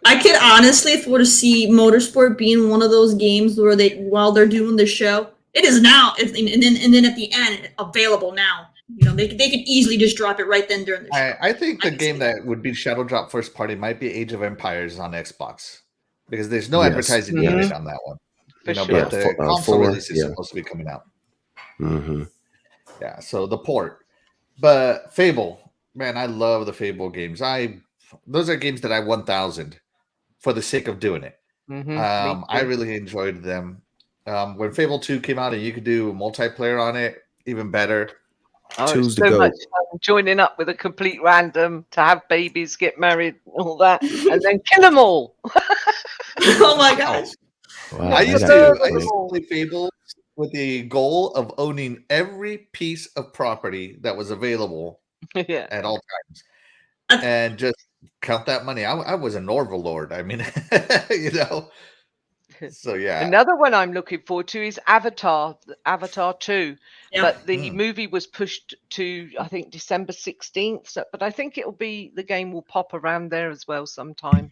I could honestly afford to see Motorsport being one of those games where while they're doing the show, it is now, and then at the end, available now. They could easily just drop it right then during the show. I think the game that would be Shadow Drop first party might be Age of Empires on Xbox because there's no advertising needed on that one. For sure. But the console 4, release is supposed to be coming out. Mm-hmm. Yeah, so the port. But Fable, man, I love the Fable games. Those are games that I 1,000 for the sake of doing it. I really enjoyed them. When Fable 2 came out and you could do multiplayer on it, even better. Choose so much fun joining up with a complete random to have babies, get married, all that, and then kill them all. Oh my gosh! Wow, I used to play Fable with the goal of owning every piece of property that was available at all times, and just count that money. I was a Norval Lord. I mean, So yeah. Another one I'm looking forward to is Avatar 2. Yeah. But the movie was pushed to, I think, December 16th. So, but I think the game will pop around there as well sometime.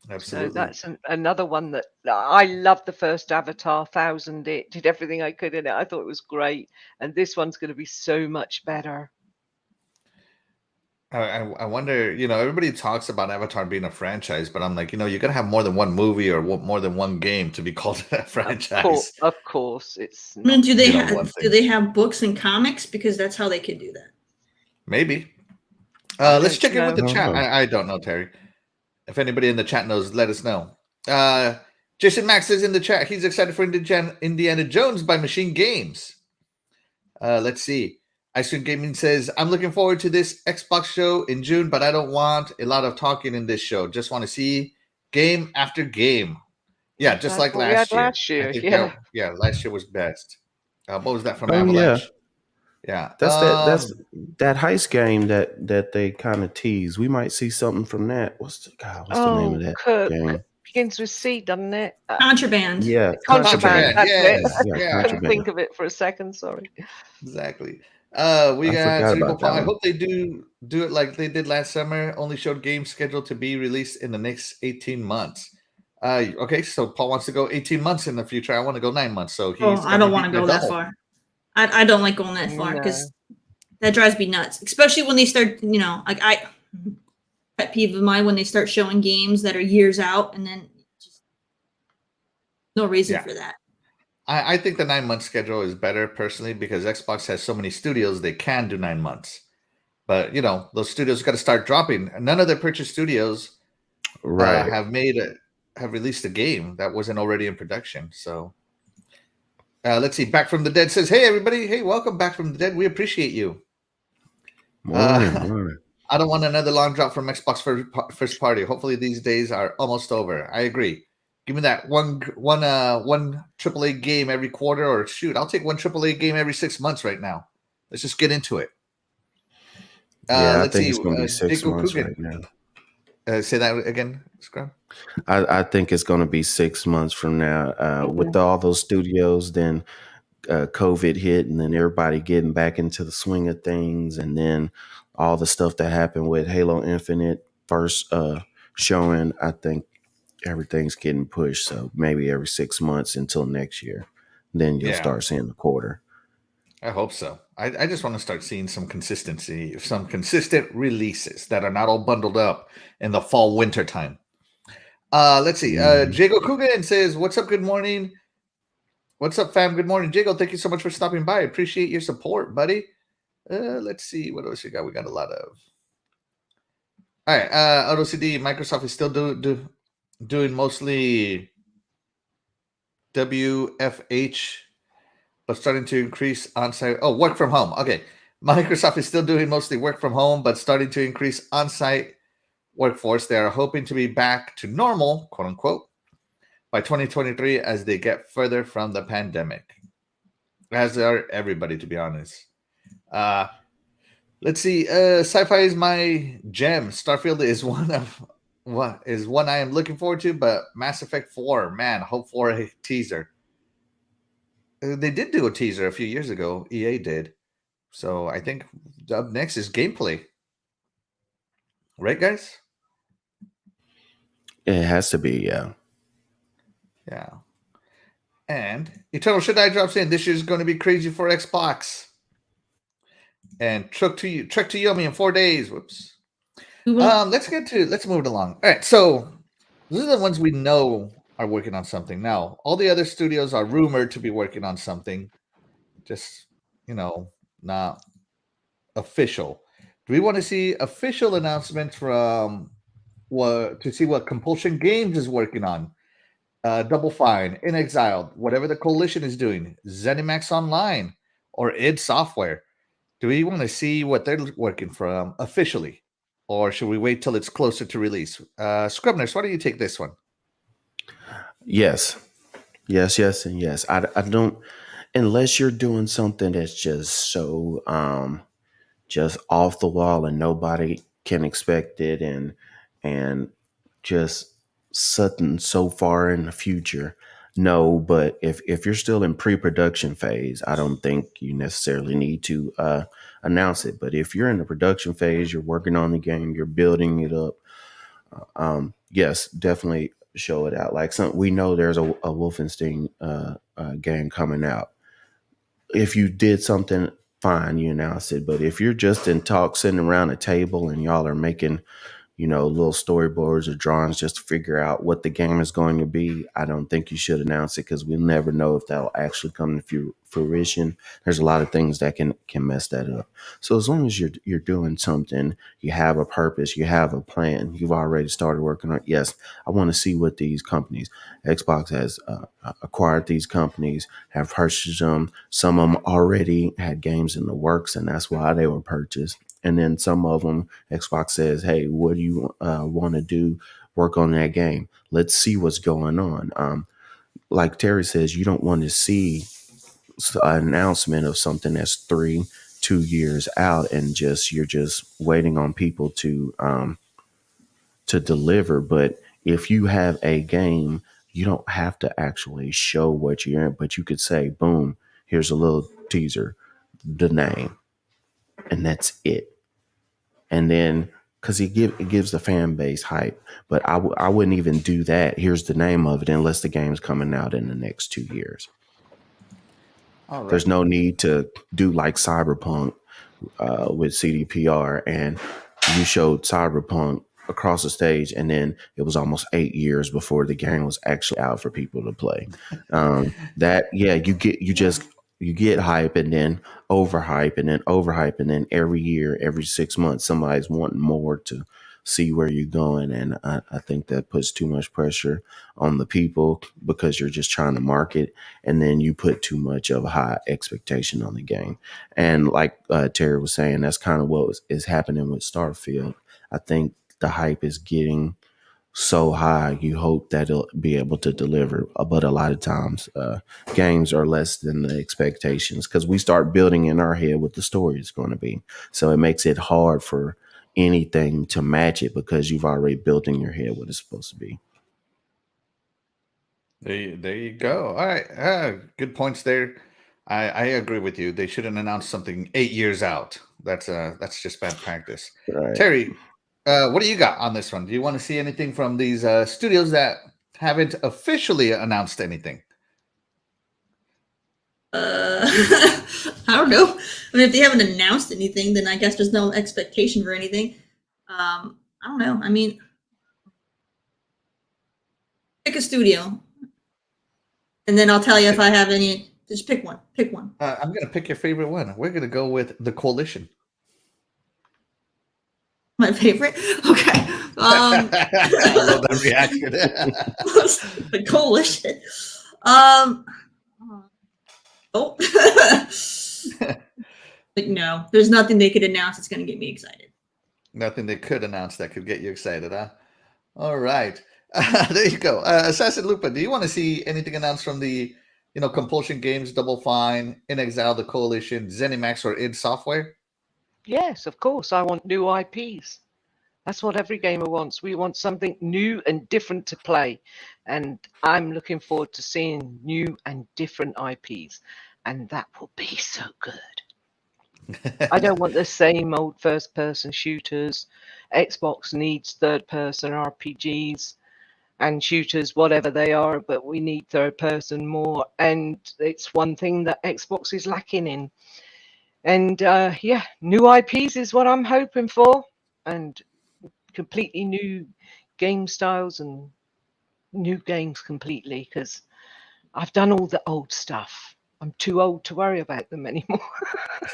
Absolutely. So that's another one that I loved. The first Avatar, 1000 it, did everything I could in it. I thought it was great. And this one's going to be so much better. I wonder, everybody talks about Avatar being a franchise, but I'm like, you got to have more than one movie or more than one game to be called a franchise. Of course, it's. I mean, do they have books and comics? Because that's how they could do that. Maybe. Let's check in with the chat. I don't know, Terry. If anybody in the chat knows, let us know. Jason Max is in the chat. He's excited for Indiana Jones by Machine Games. Let's see. Ice Cream Gaming says, I'm looking forward to this Xbox show in June, but I don't want a lot of talking in this show. Just want to see game after game. Yeah, just like last year. Last year, last year was best. What was that from Avalanche? Yeah. That's that heist game that they kind of tease. We might see something from that. What's the name of Oh, that Kirk game? begins with C, doesn't it? Contraband. Yeah, Contraband. Contraband. Contraband. That's it. Yes. Yeah, Yeah. Couldn't think Contraband. of it for a second. Sorry. Exactly. We I got forgot Cerebral about Paul. that I one. hope they do it like they did last summer. Only showed games scheduled to be released in the next 18 months. Okay, so Paul wants to go 18 months in the future. I want to go 9 months. So Oh, he's I got me don't want beat to by go that double. far. I don't like going that far No. because that drives me nuts. Especially when they start, like pet peeve of mine when they start showing games that are years out and then just no reason Yeah. for that. I think the 9 month schedule is better personally because Xbox has so many studios they can do 9 months. But those studios got to start dropping. None of the purchased studios Right. have released a game that wasn't already in production. So let's see. Back from the Dead says, "Hey everybody, hey, welcome back from the dead. We appreciate you." Morning. I don't want another long drop from Xbox first party. Hopefully these days are almost over. I agree. Give me that one AAA game every quarter, or shoot, I'll take one AAA game every 6 months right now. Let's just get into it. Yeah, I Let's think see. it's going to be 6 Jacob months Coogan. right now. Say that again, Scrum. I think it's going to be 6 months from now. With all those studios, then COVID hit, and then everybody getting back into the swing of things, and then all the stuff that happened with Halo Infinite first showing. I think everything's getting pushed, so maybe every 6 months until next year. Then you'll start seeing the quarter. I hope so. I just want to start seeing some consistency, some consistent releases that are not all bundled up in the fall winter time. Let's see. Jago Coogan says, "What's up? Good morning. What's up, fam? Good morning, Jago. Thank you so much for stopping by. I appreciate your support, buddy." Let's see. What else we got? We got a lot of. All right. AutoCD, Microsoft is still doing mostly WFH, but starting to increase on-site. Oh, work from home. Okay. Microsoft is still doing mostly work from home, but starting to increase on-site workforce. They are hoping to be back to normal, quote unquote, by 2023 as they get further from the pandemic. As are everybody, to be honest. Let's see. Sci-fi is my gem. Starfield is one I am looking forward to, but Mass Effect 4, man, hope for a teaser. They did do a teaser a few years ago. EA did. So I think up next is gameplay. Right, guys? It has to be, yeah. Yeah. And Eternal Shaddai drops in. This year is going to be crazy for Xbox. And Trek to Yomi in 4 days. Whoops. Let's move it along. All right. So these are the ones we know are working on something. Now, all the other studios are rumored to be working on something. Just, not official. Do we want to see official announcements from to see what Compulsion Games is working on? Double Fine, In Exile, whatever the coalition is doing, ZeniMax Online, or id Software. Do we want to see what they're working from officially, or should we wait till it's closer to release? Scribners, why don't you take this one? Yes, and yes. I don't, unless you're doing something that's just so just off the wall and nobody can expect it, and just something so far in the future. No, but if you're still in pre-production phase, I don't think you necessarily need to announce it. But if you're in the production phase, you're working on the game, you're building it up, yes, definitely show it out. Like we know there's a Wolfenstein game coming out. If you did something, fine, you announce it. But if you're just in talk, sitting around a table, and y'all are making, little storyboards or drawings just to figure out what the game is going to be, I don't think you should announce it, because we'll never know if that'll actually come to fruition. There's a lot of things that can mess that up. So as long as you're doing something, you have a purpose, you have a plan, you've already started working on it. Yes, I want to see what these companies, Xbox has acquired these companies, have purchased them. Some of them already had games in the works, and that's why they were purchased. And then some of them, Xbox says, hey, what do you want to do? Work on that game. Let's see what's going on. Like Terry says, you don't want to see an announcement of something that's 3, 2 years out, and you're just waiting on people to deliver. But if you have a game, you don't have to actually show what you're in, but you could say, boom, here's a little teaser, the name, and that's it. And then, because it gives the fan base hype, but I wouldn't even do that. Here's the name of it, unless the game's coming out in the next 2 years. All right. There's no need to do like Cyberpunk with CDPR, and you showed Cyberpunk across the stage, and then it was almost 8 years before the game was actually out for people to play. You get hype, and then overhype, and then overhype, and then every year, every 6 months, somebody's wanting more to see where you're going. And I think that puts too much pressure on the people, because you're just trying to market, and then you put too much of a high expectation on the game. And like Terry was saying, that's kind of what is happening with Starfield. I think the hype is getting so high, you hope that it'll be able to deliver. But a lot of times, games are less than the expectations, because we start building in our head what the story is going to be. So it makes it hard for anything to match it, because you've already built in your head what it's supposed to be. There you go. All right. Good points there. I agree with you. They shouldn't announce something 8 years out. That's just bad practice. Right. Terry, what do you got on this one? Do you want to see anything from these studios that haven't officially announced anything? I don't know. I mean, if they haven't announced anything, then I guess there's no expectation for anything. I don't know. I mean, pick a studio, and then I'll tell you if I have any. Just pick one. Pick one. I'm going to pick your favorite one. We're going to go with The Coalition. My favorite? Okay. I love that reaction. The Coalition. Oh. Like, no, there's nothing they could announce that's going to get me excited. Nothing they could announce that could get you excited, huh? All right. There you go. AssassinLupa, do you want to see anything announced from the, Compulsion Games, Double Fine, In Exile, The Coalition, ZeniMax, or id Software? Yes, of course. I want new IPs. That's what every gamer wants. We want something new and different to play. And I'm looking forward to seeing new and different IPs. And that will be so good. I don't want the same old first-person shooters. Xbox needs third-person RPGs and shooters, whatever they are, but we need third-person more. And it's one thing that Xbox is lacking in. And new IPs is what I'm hoping for. And completely new game styles and new games completely, because I've done all the old stuff. I'm too old to worry about them anymore.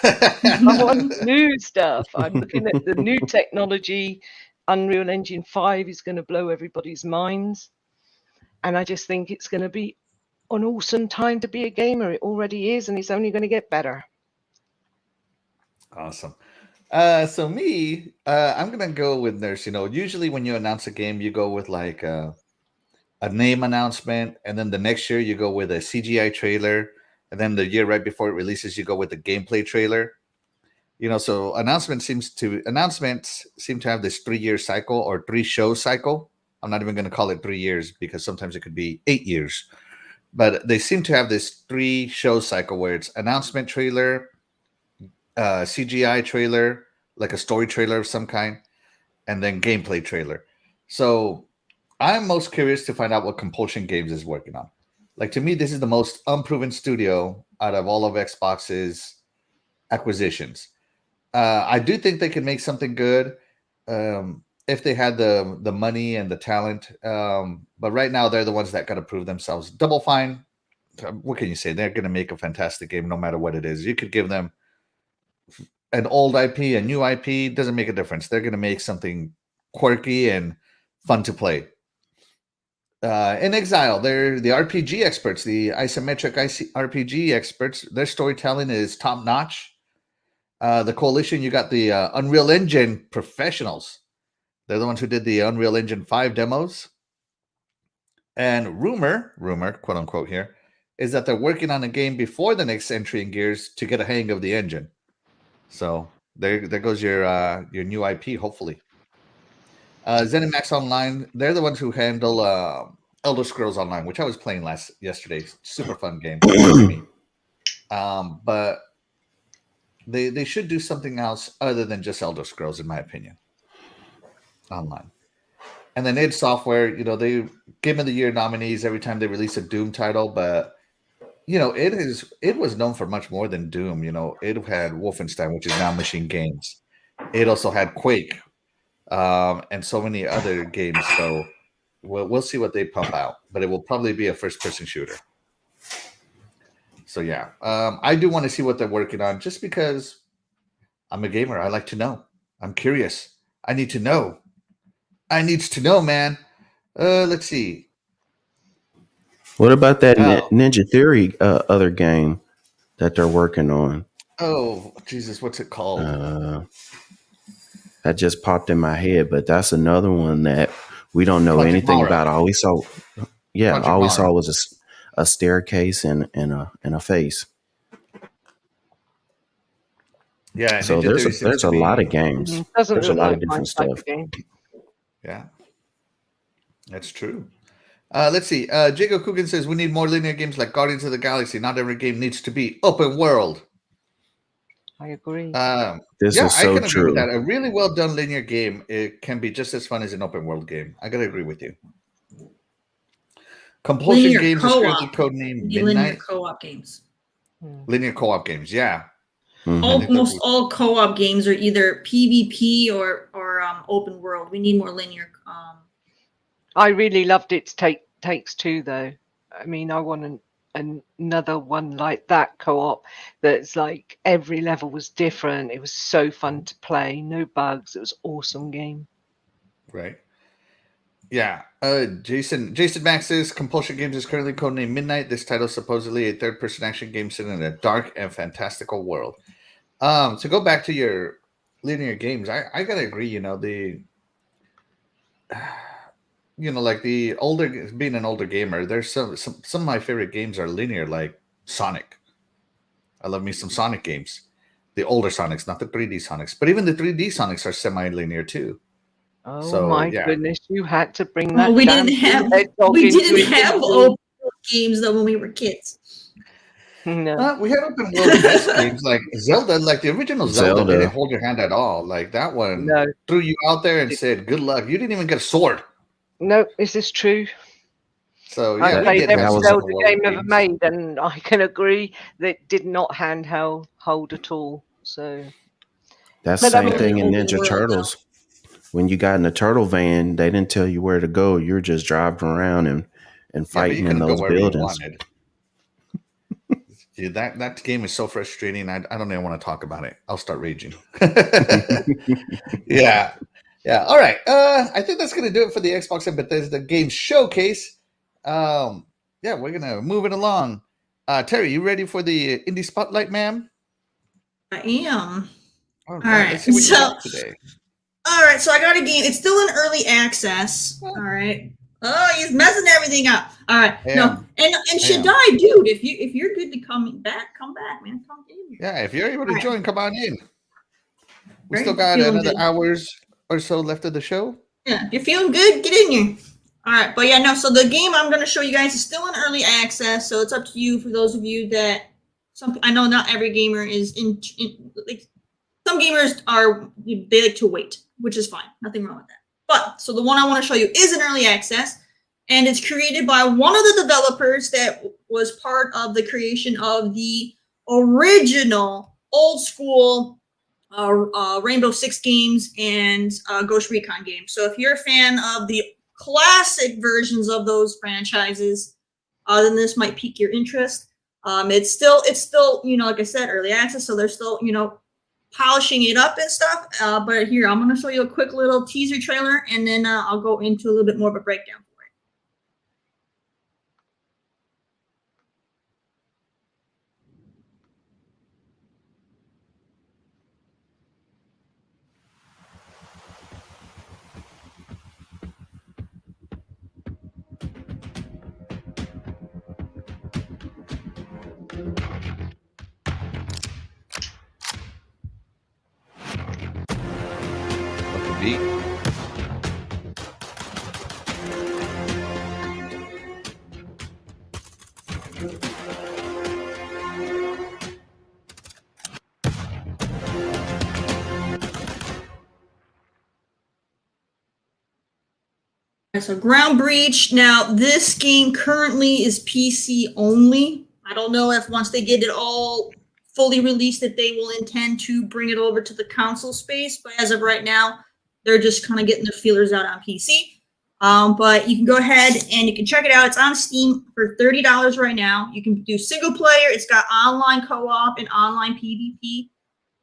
I want new stuff. I'm looking at the new technology. Unreal Engine 5 is going to blow everybody's minds. And I just think it's going to be an awesome time to be a gamer. It already is, and it's only going to get better. Awesome. So me, I'm going to go with Nurse. Usually when you announce a game, you go with like a name announcement, and then the next year you go with a CGI trailer, and then the year right before it releases, you go with the gameplay trailer. So announcements seem to have this 3-year cycle or 3-show cycle. I'm not even going to call it 3 years, because sometimes it could be 8 years. But they seem to have this 3-show cycle where it's announcement trailer, CGI trailer, like a story trailer of some kind, and then gameplay trailer. So I'm most curious to find out what Compulsion Games is working on. Like, to me, this is the most unproven studio out of all of Xbox's acquisitions. I do think they could make something good if they had the money and the talent. But right now, they're the ones that got to prove themselves. Double Fine, what can you say? They're going to make a fantastic game no matter what it is. You could give them an old IP, a new IP, doesn't make a difference. They're going to make something quirky and fun to play. In Exile, they're the RPG experts, the isometric RPG experts. Their storytelling is top notch. The Coalition, you got the Unreal Engine professionals. They're the ones who did the Unreal Engine 5 demos. And rumor, quote unquote here, is that they're working on a game before the next entry in Gears to get a hang of the engine. So there goes your new IP. Hopefully, ZeniMax Online. They're the ones who handle Elder Scrolls Online, which I was playing yesterday. Super fun game for me. But they should do something else other than just Elder Scrolls, in my opinion, online. And then id Software, they Game of the Year nominees every time they release a Doom title, but it was known for much more than Doom. It had Wolfenstein, which is now Machine Games. It also had Quake, and so many other games. So we'll see what they pump out, but it will probably be a first-person shooter. So yeah, I do want to see what they're working on, just because I'm a gamer. I like to know. I'm curious. I need to know. I needs to know, man. Let's see. What about that Ninja Theory other game that they're working on? Oh, Jesus, what's it called? That just popped in my head, but that's another one that we don't know anything about. All we saw was a staircase and a face. Yeah, so there's a lot of games. There's a lot of different stuff. Yeah, that's true. Let's see. Jacob Coogan says we need more linear games like Guardians of the Galaxy. Not every game needs to be open world. I agree. This is so I can agree true. with that. A really well done linear game, it can be just as fun as an open world game. I gotta agree with you. Compulsion linear Games co-op. is currently codenamed Midnight. Linear co-op games. Linear co-op games, yeah. Mm-hmm. Almost all co-op games are either PvP or open world. We need more linear. I really loved its Takes Two, though. I mean, I want another one like that co-op that's like every level was different. It was so fun to play. No bugs. It was an awesome game. Right. Yeah. Jason Max says Compulsion Games is currently codenamed Midnight. This title is supposedly a third-person action game set in a dark and fantastical world. To go back to your linear games, I gotta agree. Like the older, being an older gamer, there's some of my favorite games are linear, like Sonic. I love me some Sonic games. The older Sonics, not the 3D Sonics, but even the 3D Sonics are semi-linear too. Oh my goodness! You had to bring that. Well, we didn't have open games though when we were kids. No, we had open world games like Zelda, like the original Zelda didn't hold your hand at all. Like that one threw you out there and said, "Good luck." You didn't even get a sword. No, is this true? So yeah, I played every Zelda game ever made, and I can agree that did not handheld hold at all. So that's the same thing in Ninja Turtles. When you got in the turtle van, they didn't tell you where to go. You were just driving around and fighting in those buildings. Dude, that game is so frustrating. I don't even want to talk about it. I'll start raging. Yeah. All right. I think that's gonna do it for the Xbox and Bethesda Games Showcase. We're gonna move it along. Terry, you ready for the indie spotlight, ma'am? I am. All right. Let's see what you got today. All right, so I got a game. It's still in early access. All right. Oh, he's messing everything up. All right. No, and Shaddai, dude, if you're good to come back, man. Come in. Yeah, if you're able to join, come on in. We still got another hours or so left of the show. Yeah, if you're feeling good, get in here. All right, but so the game I'm going to show you guys is still in early access, so it's up to you. For those of you that I know not every gamer is like some gamers they like to wait, which is fine. Nothing wrong with that. But so the one I want to show you is in early access, and it's created by one of the developers that was part of the creation of the original old school Rainbow Six games and Ghost Recon games. So if you're a fan of the classic versions of those franchises, then this might pique your interest. It's still like I said, early access, so they're still polishing it up and stuff. But here, I'm going to show you a quick little teaser trailer, and then I'll go into a little bit more of a breakdown for it. So Ground Breach. Now, this game currently is PC only. I don't know if once they get it all fully released that they will intend to bring it over to the console space. But as of right now, they're just kind of getting their feelers out on PC. But you can go ahead and you can check it out. It's on Steam for $30 right now. You can do single player. It's got online co-op and online PvP.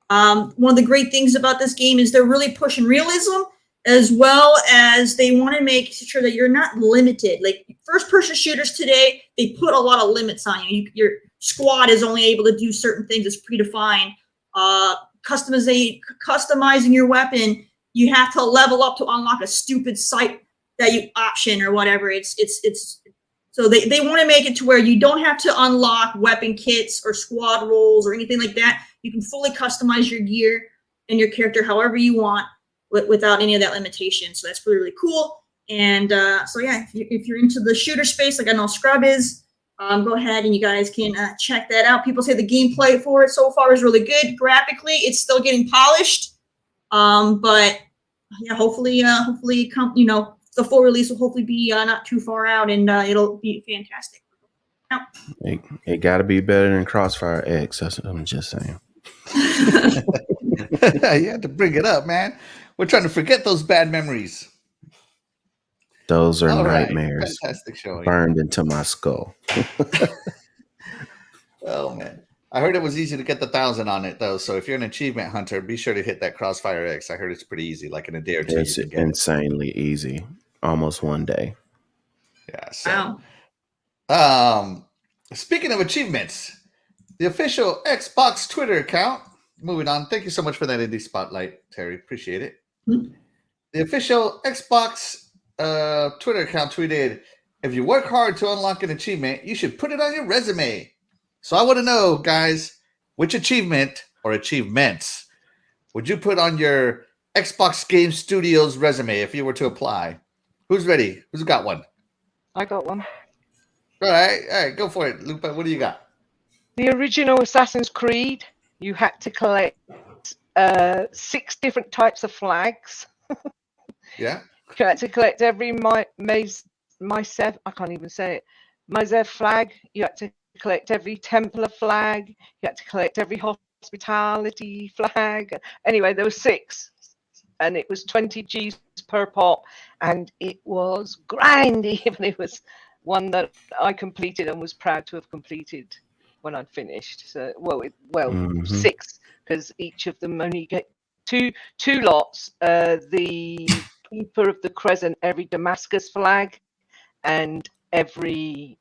One of the great things about this game is they're really pushing realism, as well as they want to make sure that you're not limited. Like first-person shooters today, they put a lot of limits on you. Your squad is only able to do certain things that's predefined. Customizing your weapon, you have to level up to unlock a stupid sight that you option or whatever. It's so they want to make it to where you don't have to unlock weapon kits or squad roles or anything like that. You can fully customize your gear and your character however you want without any of that limitation. So that's really, really cool. And so yeah, if you're into the shooter space, like I know Scrub is, go ahead and you guys can check that out. People say the gameplay for it so far is really good. Graphically, it's still getting polished. But yeah, hopefully, the full release will hopefully be not too far out, and it'll be fantastic. It got to be better than Crossfire X. I'm just saying. You had to bring it up, man. We're trying to forget those bad memories. Those are All right. nightmares Fantastic showing. burned into my skull. Oh man, I heard it was easy to get the 1,000 on it though. So if you're an achievement hunter, be sure to hit that Crossfire X. I heard it's pretty easy, like in a day or two. It's insanely easy. Almost one day. Yeah. So, speaking of achievements, the official Xbox Twitter account. Moving on. Thank you so much for that indie spotlight, Terry. Appreciate it. Mm-hmm. The official Xbox Twitter account tweeted, "If you work hard to unlock an achievement, you should put it on your resume." So I want to know, guys, which achievement or achievements would you put on your Xbox Game Studios resume if you were to apply? Who's ready? Who's got one? I got one. All right, go for it, Lupa. What do you got? The original Assassin's Creed, you had to collect 6 different types of flags. Yeah. You had to collect every Mysev, I can't even say it, Mysev flag. You had to collect every Templar flag. You had to collect every hospitality flag. Anyway, there were 6, and it was 20 G's per pop, and it was grindy. But it was one that I completed and was proud to have completed when I'd finished. So, Mm-hmm. 6, because each of them only get two lots. The Keeper of the Crescent, every Damascus flag, and every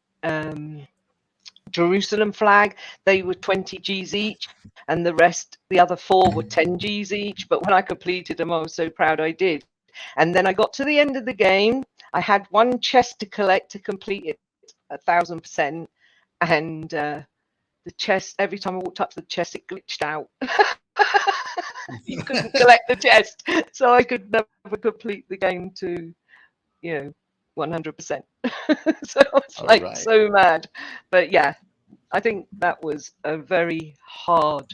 Jerusalem flag. They were 20 G's each, and the other 4 were 10 G's each. But when I completed them, I was so proud I did. And then I got to the end of the game. I had 1 chest to collect to complete it 1,000%, and the chest, every time I walked up to the chest, it glitched out. You couldn't collect the chest, so I could never complete the game to 100%. So I was so mad. But yeah, I think that was a very hard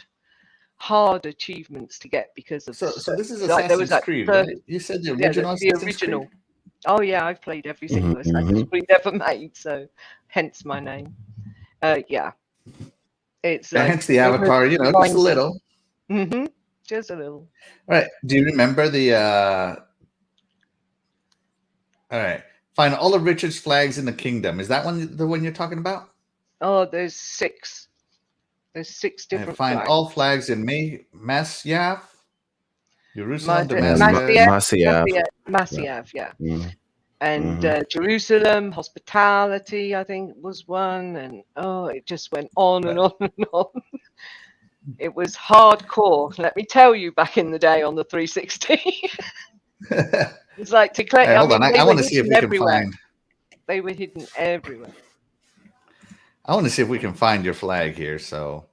achievements to get, because of so this is Assassin's Creed, right? You said the original Assassin's Creed? Oh yeah, I've played every single Assassin's Creed ever made, so hence my name. Yeah, it's hence the avatar, just a little. Mm-hmm. Just a little. All right. Do you remember the? All right. Find all of Richard's flags in the kingdom. Is that the one you're talking about? Oh, there's 6. There's 6 different. Find flags. all flags in Masyav, Jerusalem, Masyav, yeah. Mm-hmm. And Jerusalem, hospitality, I think was one, and it just went on and on and on. It was hardcore, let me tell you, back in the day on the 360. It's like to collect. Hey, hold on, I want to see if we can find. They were hidden everywhere. I want to see if we can find your flag here. So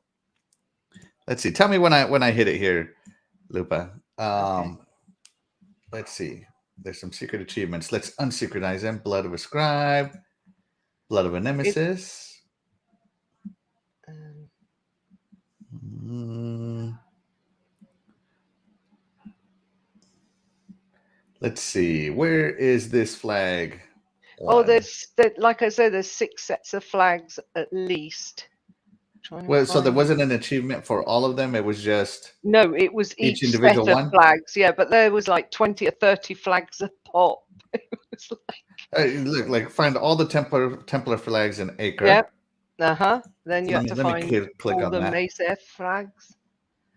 let's see. Tell me when I hit it here, Lupa. Okay. Let's see. There's some secret achievements. Let's unsecretize them. Blood of a scribe, blood of a nemesis. Mm, let's see. Where is this flag? Oh, One. like I said, there's 6 sets of flags at least. Trying to Well, so there find. wasn't an achievement for all of them. It was just No, it was each each individual set of one. flags. Yeah, but there was like 20 or 30 flags a pop. It was like, Look, like find all the Templar flags in yeah, Acre. Then you Let have me to let me find click all on the that. Mace F flags.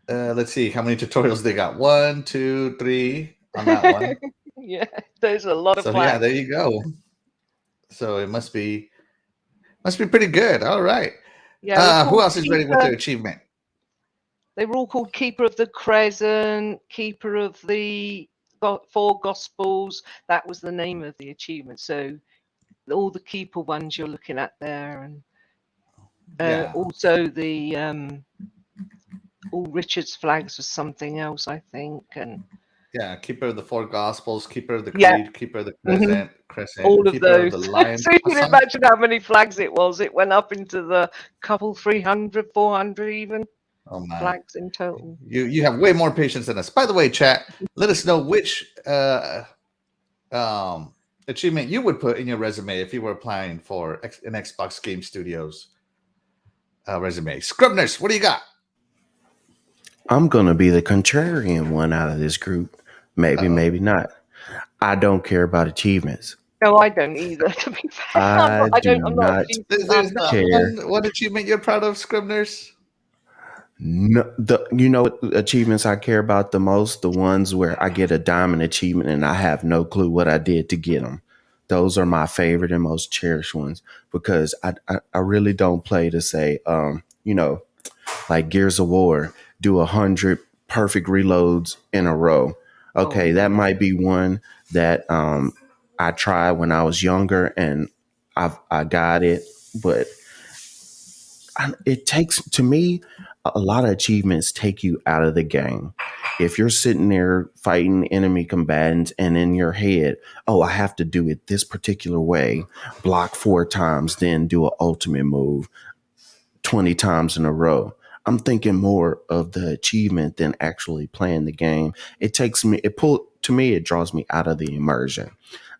Let's see how many tutorials they got. 1, 2, 3 on that one. Yeah, there's a lot of So yeah, flags. there you go. So it must be pretty good. All right. Yeah, it was Who called else is ready with their achievement? They were all called Keeper of the Crescent, Keeper of the Four Gospels. That was the name of the achievement. So all the Keeper ones you're looking at there, and Yeah. also the all Richard's flags was something else, I think. And Yeah, Keeper of the Four Gospels, Keeper of the yeah, Creed, Keeper of the mhm, Crescent, all of Keeper of the those. Lion. So you can Hassan? imagine how many flags it was. It went up into the couple 300, 400 even Oh my. flags in total. You have way more patience than us. By the way, chat, let us know which achievement you would put in your resume if you were applying for an Xbox Game Studios resume. Scrubners, what do you got? I'm gonna be the contrarian one out of this group. Maybe, Uh-oh. maybe not. I don't care about achievements. No, I don't either. To be fair, I do I'm not not achievement There's hunter. not care. one achievement you're proud of, Scribners? No, what achievements I care about the most? The ones where I get a diamond achievement and I have no clue what I did to get them. Those are my favorite and most cherished ones because I really don't play to say, like Gears of War, do 100 perfect reloads in a row. Oh, Okay, that might be one that I tried when I was younger and I got it, but it takes, to me, a lot of achievements take you out of the game. If you're sitting there fighting enemy combatants and in your head, oh, I have to do it this particular way, block 4 times, then do an ultimate move 20 times in a row. I'm thinking more of the achievement than actually playing the game. To me, it draws me out of the immersion.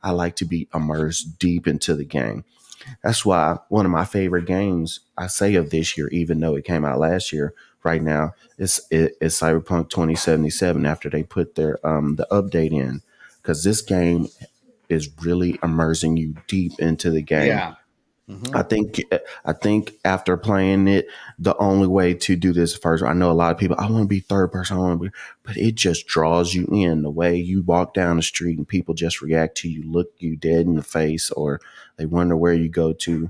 I like to be immersed deep into the game. That's why one of my favorite games I say of this year, even though it came out last year, right now is Cyberpunk 2077 after they put their the update in, because this game is really immersing you deep into the game. Yeah. Mm-hmm. I think after playing it, the only way to do this first, I know a lot of people, I want to be third person, but it just draws you in. The way you walk down the street and people just react to you, look you dead in the face, or they wonder where you go to.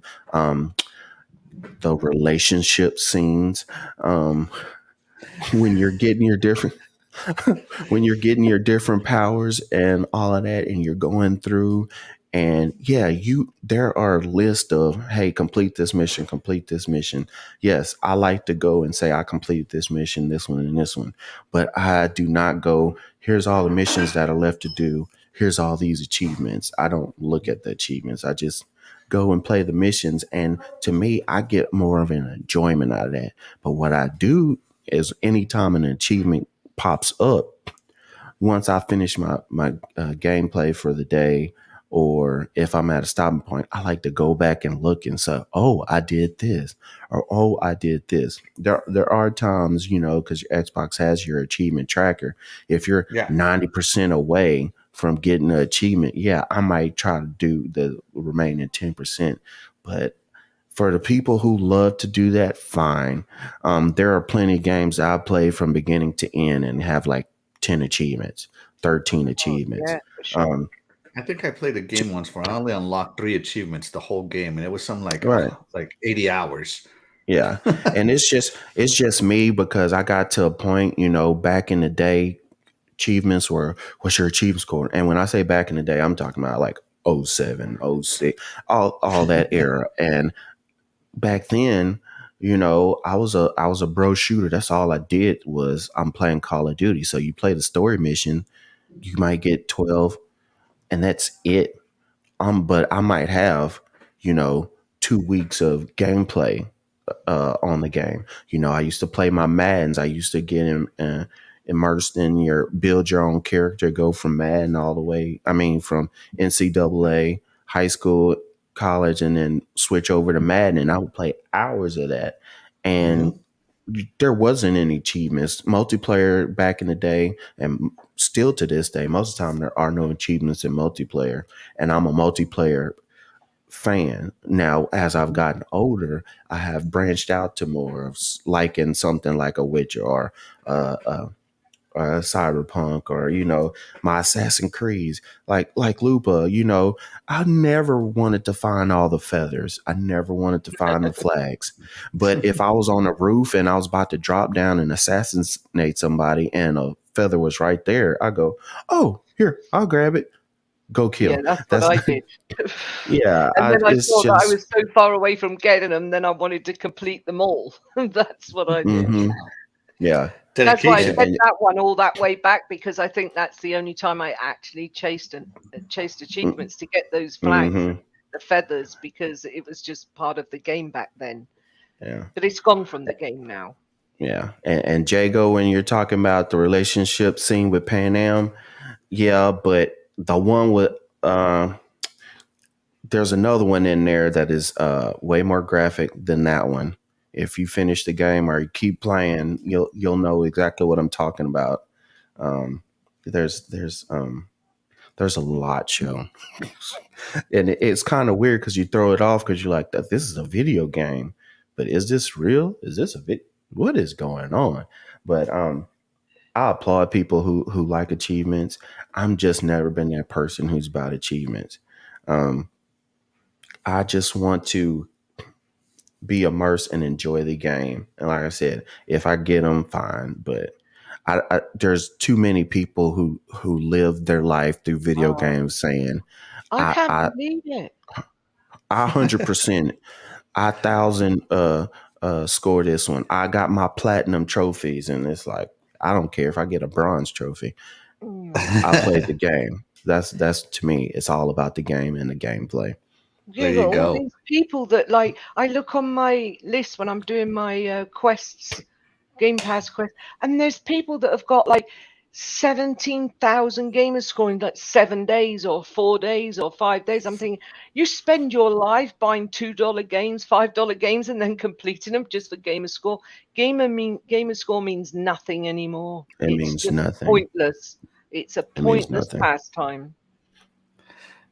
The relationship scenes, when you're getting your different when you're getting your different powers and all of that, and you're going through, and yeah, there are lists of, hey, complete this mission. Yes, I like to go and say I completed this mission, this one and this one, but I do not go, here's all the missions that are left to do, here's all these achievements. I don't look at the achievements. I just go and play the missions, and to me, I get more of an enjoyment out of that. But what I do is anytime an achievement pops up, once I finish my gameplay for the day, or if I'm at a stopping point, I like to go back and look and say, "Oh, I did this," or "Oh, I did this." There are times, because your Xbox has your achievement tracker. If you're Yeah. 90% away from getting an achievement, yeah, I might try to do the remaining 10%, but for the people who love to do that, fine. There are plenty of games I play from beginning to end and have like 10 achievements, 13 achievements. yeah, for sure. I think I played a game once where I only unlocked 3 achievements the whole game, and it was some Right. like 80 hours. Yeah. And it's just me, because I got to a point, back in the day, achievements were, what's your achievement score? And when I say back in the day, I'm talking about like '07, '06, all that era. And back then, I was a bro shooter. That's all I did was I'm playing Call of Duty. So you play the story mission, you might get 12, and that's it. But I might have, 2 weeks of gameplay. on the game. You know, I used to play my Maddens. I used to get immersed in your build your own character, go from Madden all the way. I mean, from NCAA, high school, college, and then switch over to Madden. And I would play hours of that. And there wasn't any achievements. Multiplayer back in the day, and still to this day, most of the time there are no achievements in multiplayer. And I'm a multiplayer fan. Now, as I've gotten older, I have branched out to more of liking something like a Witcher uh, uh, or a Cyberpunk, or you know, my Assassin's Creed, like Lupa. You know, I never wanted to find all the feathers. I never wanted to find the flags. But if I was on a roof and I was about to drop down and assassinate somebody, and a feather was right there, I go, "Oh, here, I'll grab it. Go kill." Yeah, that's what I did. Yeah, And then I it's saw that I just. was so far away from getting them, then I wanted to complete them all. That's what I did. Hmm. Yeah. That's why I Dedication. sent that one all that way back, because I think that's the only time I actually chased achievements to get those flags, Hmm. the feathers, because it was just part of the game back then. Yeah. But it's gone from the game now. Yeah. And Jago, when you're talking about the relationship scene with Pan Am, yeah, but the one with there's another one in there that is way more graphic than that one. If you finish the game or you keep playing, you'll know exactly what I'm talking about. Um, there's a lot shown, and it's kind of weird because you throw it off because you're like, this is a video game, but is this real? Is this what is going on? But I applaud people who like achievements. I'm just never been that person who's about achievements. Um, I just want to be immersed and enjoy the game. And like I said, if I get them, fine. But there's too many people who live their life through video Oh, games saying, I I can't I believe it. I 100%, I 1,000 score this one. I got my platinum trophies, and it's like I don't care if I get a bronze trophy. I played the game. That's to me, it's all about the game and the gameplay. Yeah, There got you all go. these people that, like, I look on my list when I'm doing my quests, Game Pass quest, and there's people that have got like 17,000 gamers scoring like 7 days or 4 days or 5 days. I'm thinking, you spend your life buying $2 games, $5 games, and then completing them just for gamer score. Gamer score means nothing anymore. It It's means just nothing. pointless. It's a It means pointless nothing. pastime.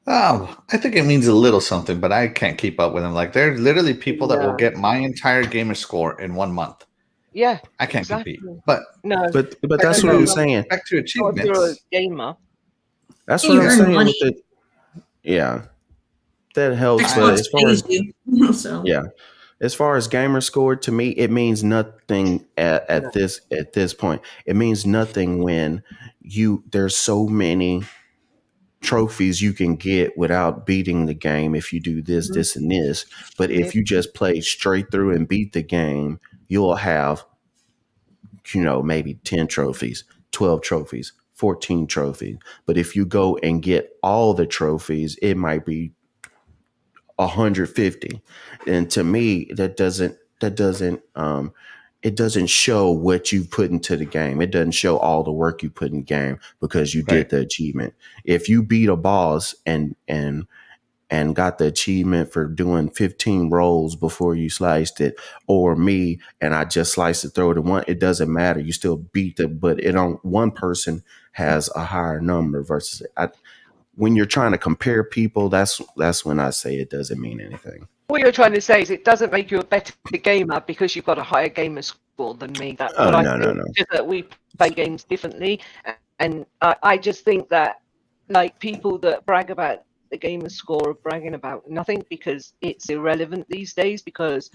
I think it means a little something, but I can't keep up with them. Like, there are literally people that will No. get my entire gamer score in 1 month. Yeah, I can't exactly. compete. But No, But I that's don't what know. I'm saying. back to Not if you're a achievements. gamer. That's You what I'm earn saying money. with the yeah. That helps, but Xbox as far pays as you. So yeah, as far as gamer score, to me, it means nothing No. at this point. It means nothing when there's so many trophies you can get without beating the game if you do this, Mhm. this, and this. But Yeah. if you just play straight through and beat the game, you'll have, maybe 10 trophies, 12 trophies, 14 trophies. But if you go and get all the trophies, it might be 150. And to me, it doesn't show what you put into the game. It doesn't show all the work you put in the game because you Right. did the achievement. If you beat a boss and got the achievement for doing 15 rolls before you sliced it, or me and I just sliced it, throw it in one, it doesn't matter. You still beat it, but one person has a higher number versus when you're trying to compare people, that's when I say it doesn't mean anything. What you're trying to say is it doesn't make you a better gamer because you've got a higher gamer score than me. That's Oh, what I no, no, think. no. Just that we play games differently, and I just think that, like, people that brag about the gamer score are bragging about nothing because it's irrelevant these days because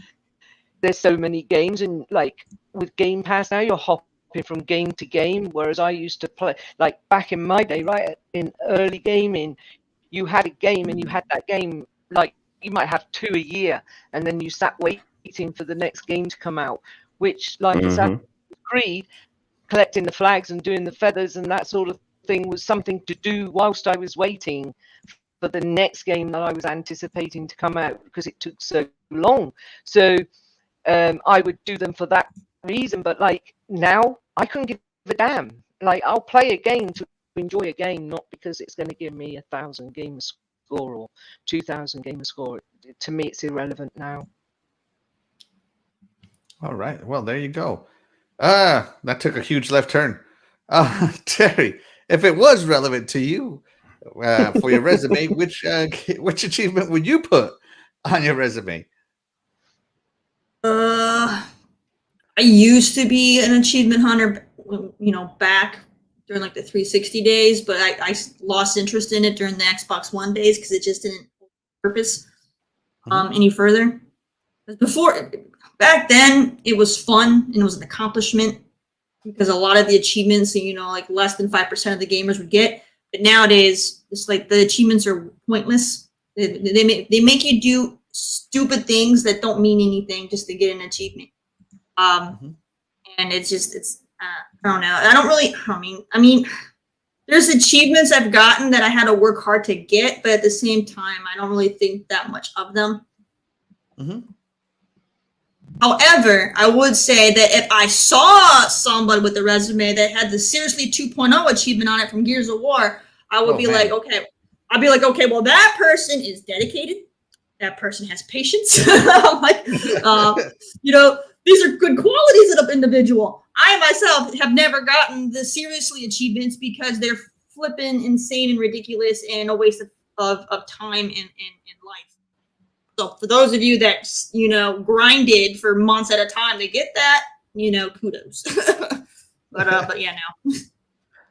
there's so many games, and like with Game Pass now, you're hopping from game to game, whereas I used to play, like, back in my day, right, in early gaming, you had a game and you had that game, like, you might have 2 a year, and then you sat waiting for the next game to come out, which, like Assassin's Mm-hmm. Creed, collecting the flags and doing the feathers and that sort of thing was something to do whilst I was waiting for the next game that I was anticipating to come out because it took so long. So I would do them for that reason. But like now, I couldn't give a damn. Like I'll play a game to enjoy a game, not because it's going to give me 1,000 gamer score or 2,000 gamer score. To me, it's irrelevant now. All right. Well, there you go. That took a huge left turn. Terry, if it was relevant to you for your resume, which achievement would you put on your resume? I used to be an achievement hunter, back during like the 360 days, but I lost interest in it during the Xbox One days because it just didn't purpose any further. Before, back then, it was fun and it was an accomplishment because a lot of the achievements, like less than 5% of the gamers would get. But nowadays, it's like the achievements are pointless. They make you do stupid things that don't mean anything just to get an achievement. And it's I don't know. I mean, there's achievements I've gotten that I had to work hard to get, but at the same time, I don't really think that much of them. However, I would say that if I saw somebody with a resume that had the Seriously 2.0 achievement on it from Gears of War, I would be like, okay. I'd be like, okay, well, that person is dedicated. That person has patience. I'm like, these are good qualities of an individual. I myself have never gotten the Seriously achievements because they're flipping insane and ridiculous and a waste of time and life. So for those of you that, grinded for months at a time to get that, kudos. but yeah, no.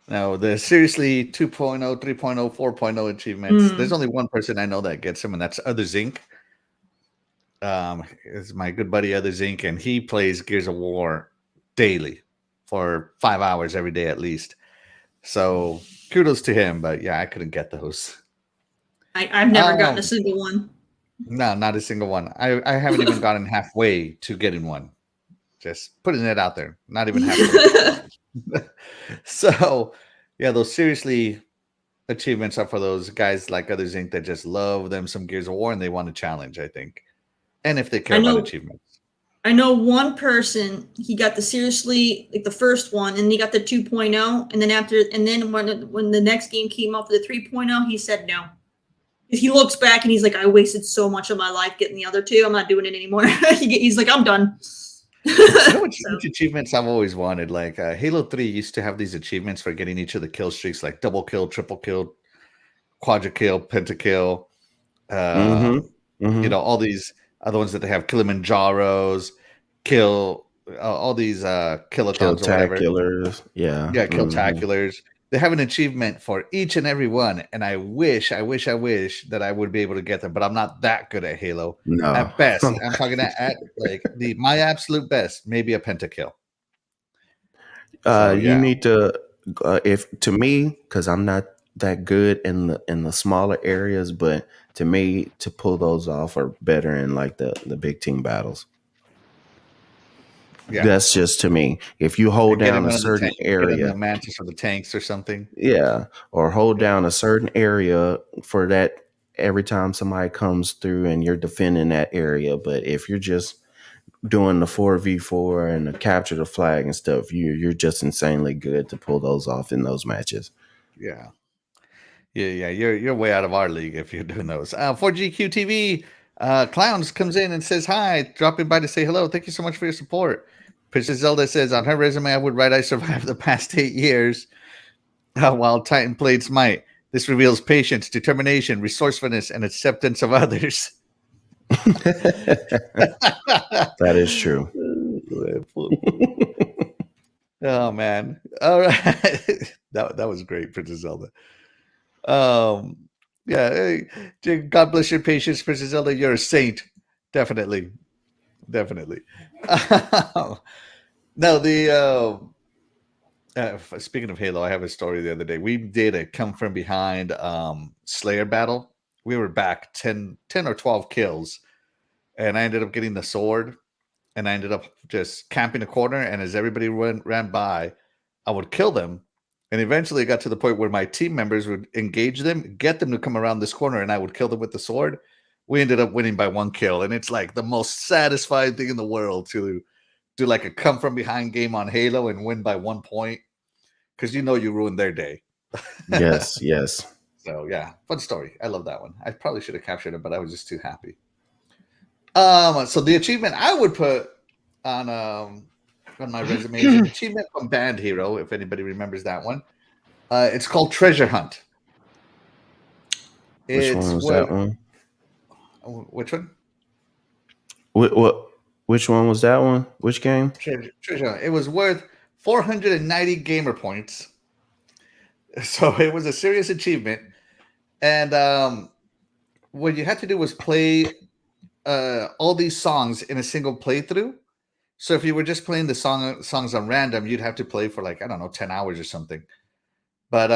Now, the Seriously 2.0, 3.0, 4.0 achievements, there's only one person I know that gets them, and that's Other Zinc. It's my good buddy Other Zinc, and he plays Gears of War daily for 5 hours every day at least. So kudos to him, but yeah, I couldn't get those. I've never gotten a single one. No, not a single one. I haven't even gotten halfway to getting one. Just putting it out there. Not even halfway. So, yeah, those Seriously achievements are for those guys like Other Zinc that just love them some Gears of War and they want a challenge, I think. And if they care about achievements. I know one person, he got the Seriously, like the first one, and he got the 2.0, and then when the next game came out for the 3.0, he said no. He looks back and he's like, I wasted so much of my life getting the other two. I'm not doing it anymore. He's like, I'm done. Which achievements I've always wanted? Like Halo 3 used to have these achievements for getting each of the kill streaks, like double kill, triple kill, quadra kill, pentakill. All these other ones that they have, Kilimanjaros, all these killathons or whatever. Killtaculars. Yeah, killtaculars. They have an achievement for each and every one, and I wish that I would be able to get them, but I'm not that good at Halo. No. At best, I'm talking at like my absolute best, maybe a pentakill. You need to, to me, because I'm not that good in the smaller areas, but to me, to pull those off are better in like the big team battles. Yeah. That's just to me. If you hold down a certain area, the mantis or the tanks or something. Yeah, or hold down a certain area for that every time somebody comes through and you're defending that area. But if you're just doing the 4v4 and the capture the flag and stuff, you're just insanely good to pull those off in those matches. Yeah. You're way out of our league if you're doing those. 4GQ TV Clowns comes in and says hi, dropping by to say hello. Thank you so much for your support. Princess Zelda says on her resume, I would write I survived the past 8 years while Titan played Smite. This reveals patience, determination, resourcefulness, and acceptance of others. That is true. Oh man! All right, that was great, Princess Zelda. Yeah, God bless your patience, Princess Zelda. You're a saint, definitely. No, speaking of Halo, I have a story the other day. We did a come from behind Slayer battle. We were back 10 or 12 kills, and I ended up getting the sword, and I ended up just camping a corner, and as everybody ran by, I would kill them, and eventually it got to the point where my team members would engage them, get them to come around this corner, and I would kill them with the sword. we ended up winning by 1 kill, and it's like the most satisfying thing in the world to do like a come from behind game on Halo and win by 1 point, because you ruined their day. Yes, yes. So yeah, fun story. I love that one. I probably should have captured it, but I was just too happy. So the achievement I would put on my resume is an achievement from Band Hero, if anybody remembers that one. It's called Treasure Hunt. Which one was that one? Which one? Which one was that one? Which game? Treasure Hunt. It was worth 490 gamer points. So it was a serious achievement. And what you had to do was play all these songs in a single playthrough. So if you were just playing the songs on random, you'd have to play for like, I don't know, 10 hours or something. But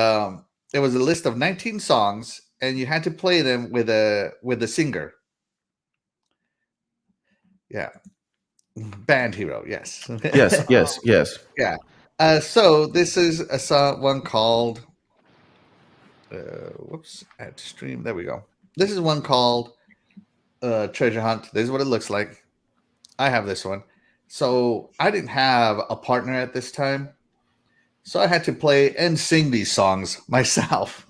it was a list of 19 songs, and you had to play them with a singer. Yeah. Band Hero, yes. Yes. Yeah. So this is a song, one called add stream. There we go. This is one called Treasure Hunt. This is what it looks like. I have this one. So I didn't have a partner at this time, so I had to play and sing these songs myself.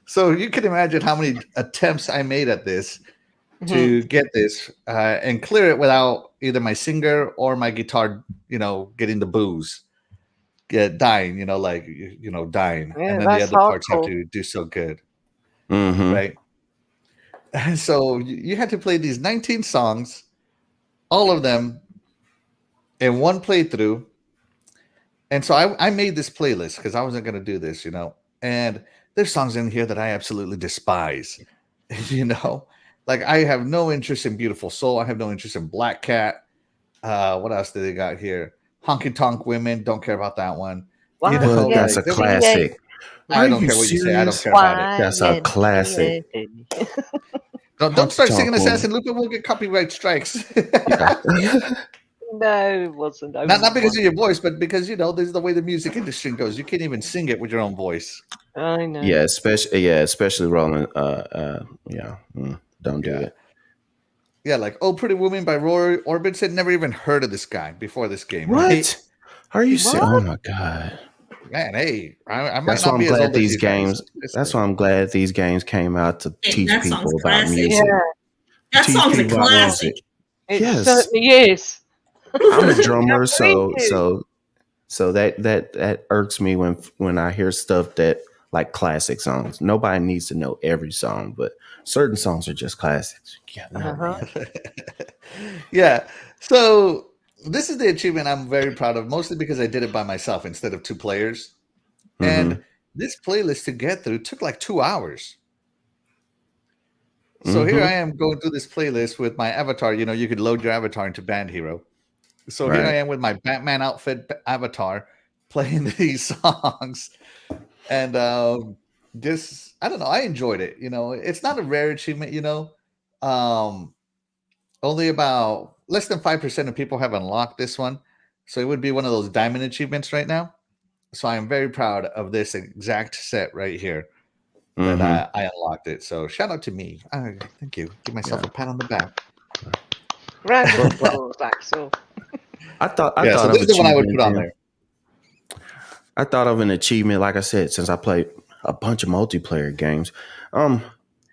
So you can imagine how many attempts I made at this to get this and clear it without either my singer or my guitar, getting the booze. Dying, dying. Yeah, and then the that's other parts have hardcore. to do so good. Mm-hmm. Right. And so you had to play these 19 songs, all of them in one playthrough. And so I made this playlist because I wasn't going to do this, and there's songs in here that I absolutely despise, like I have no interest in Beautiful Soul. I have no interest in Black Cat. What else do they got here? Honky Tonk Women. Don't care about that one. Wow. Well, yeah. that's a classic. I don't Are you care what you say. I don't serious? care about it. That's a classic. Don't start singing Tonk Woman. AssassinLupa. We'll get copyright strikes. No, it wasn't. Not because of your voice, but because this is the way the music industry goes. You can't even sing it with your own voice. I know. Yeah, especially rolling. Don't do it. Yeah, like "Oh Pretty Woman" by Roy Orbison. Never even heard of this guy before this game. What? Right? Are you serious? Oh my god! Man, hey, I might That's why not I'm be as glad old as these you guys. games. That's why I'm glad these games came out to Hey, teach that people song's about classic. music. Yeah, That Teach song's a people about classic. music. it Yes. certainly is. I'm a drummer, Thank you. so that irks me when I hear stuff that like classic songs. Nobody needs to know every song, but certain songs are just classics. Yeah, Yeah. So this is the achievement I'm very proud of, mostly because I did it by myself instead of 2 players. And this playlist to get through took like 2 hours. So here I am going through this playlist with my avatar. You could load your avatar into Band Hero. So here I am with my Batman outfit avatar playing these songs. And just, I don't know, I enjoyed it. It's not a rare achievement, only about less than 5% of people have unlocked this one. So it would be one of those diamond achievements right now. So I am very proud of this exact set right here that I unlocked it. So shout out to me. Thank you. Give myself a pat on the back. Round of applause, Axel. I thought so of this is the one I would achievement put on then. there. I thought of an achievement, like I said, since I played a bunch of multiplayer games.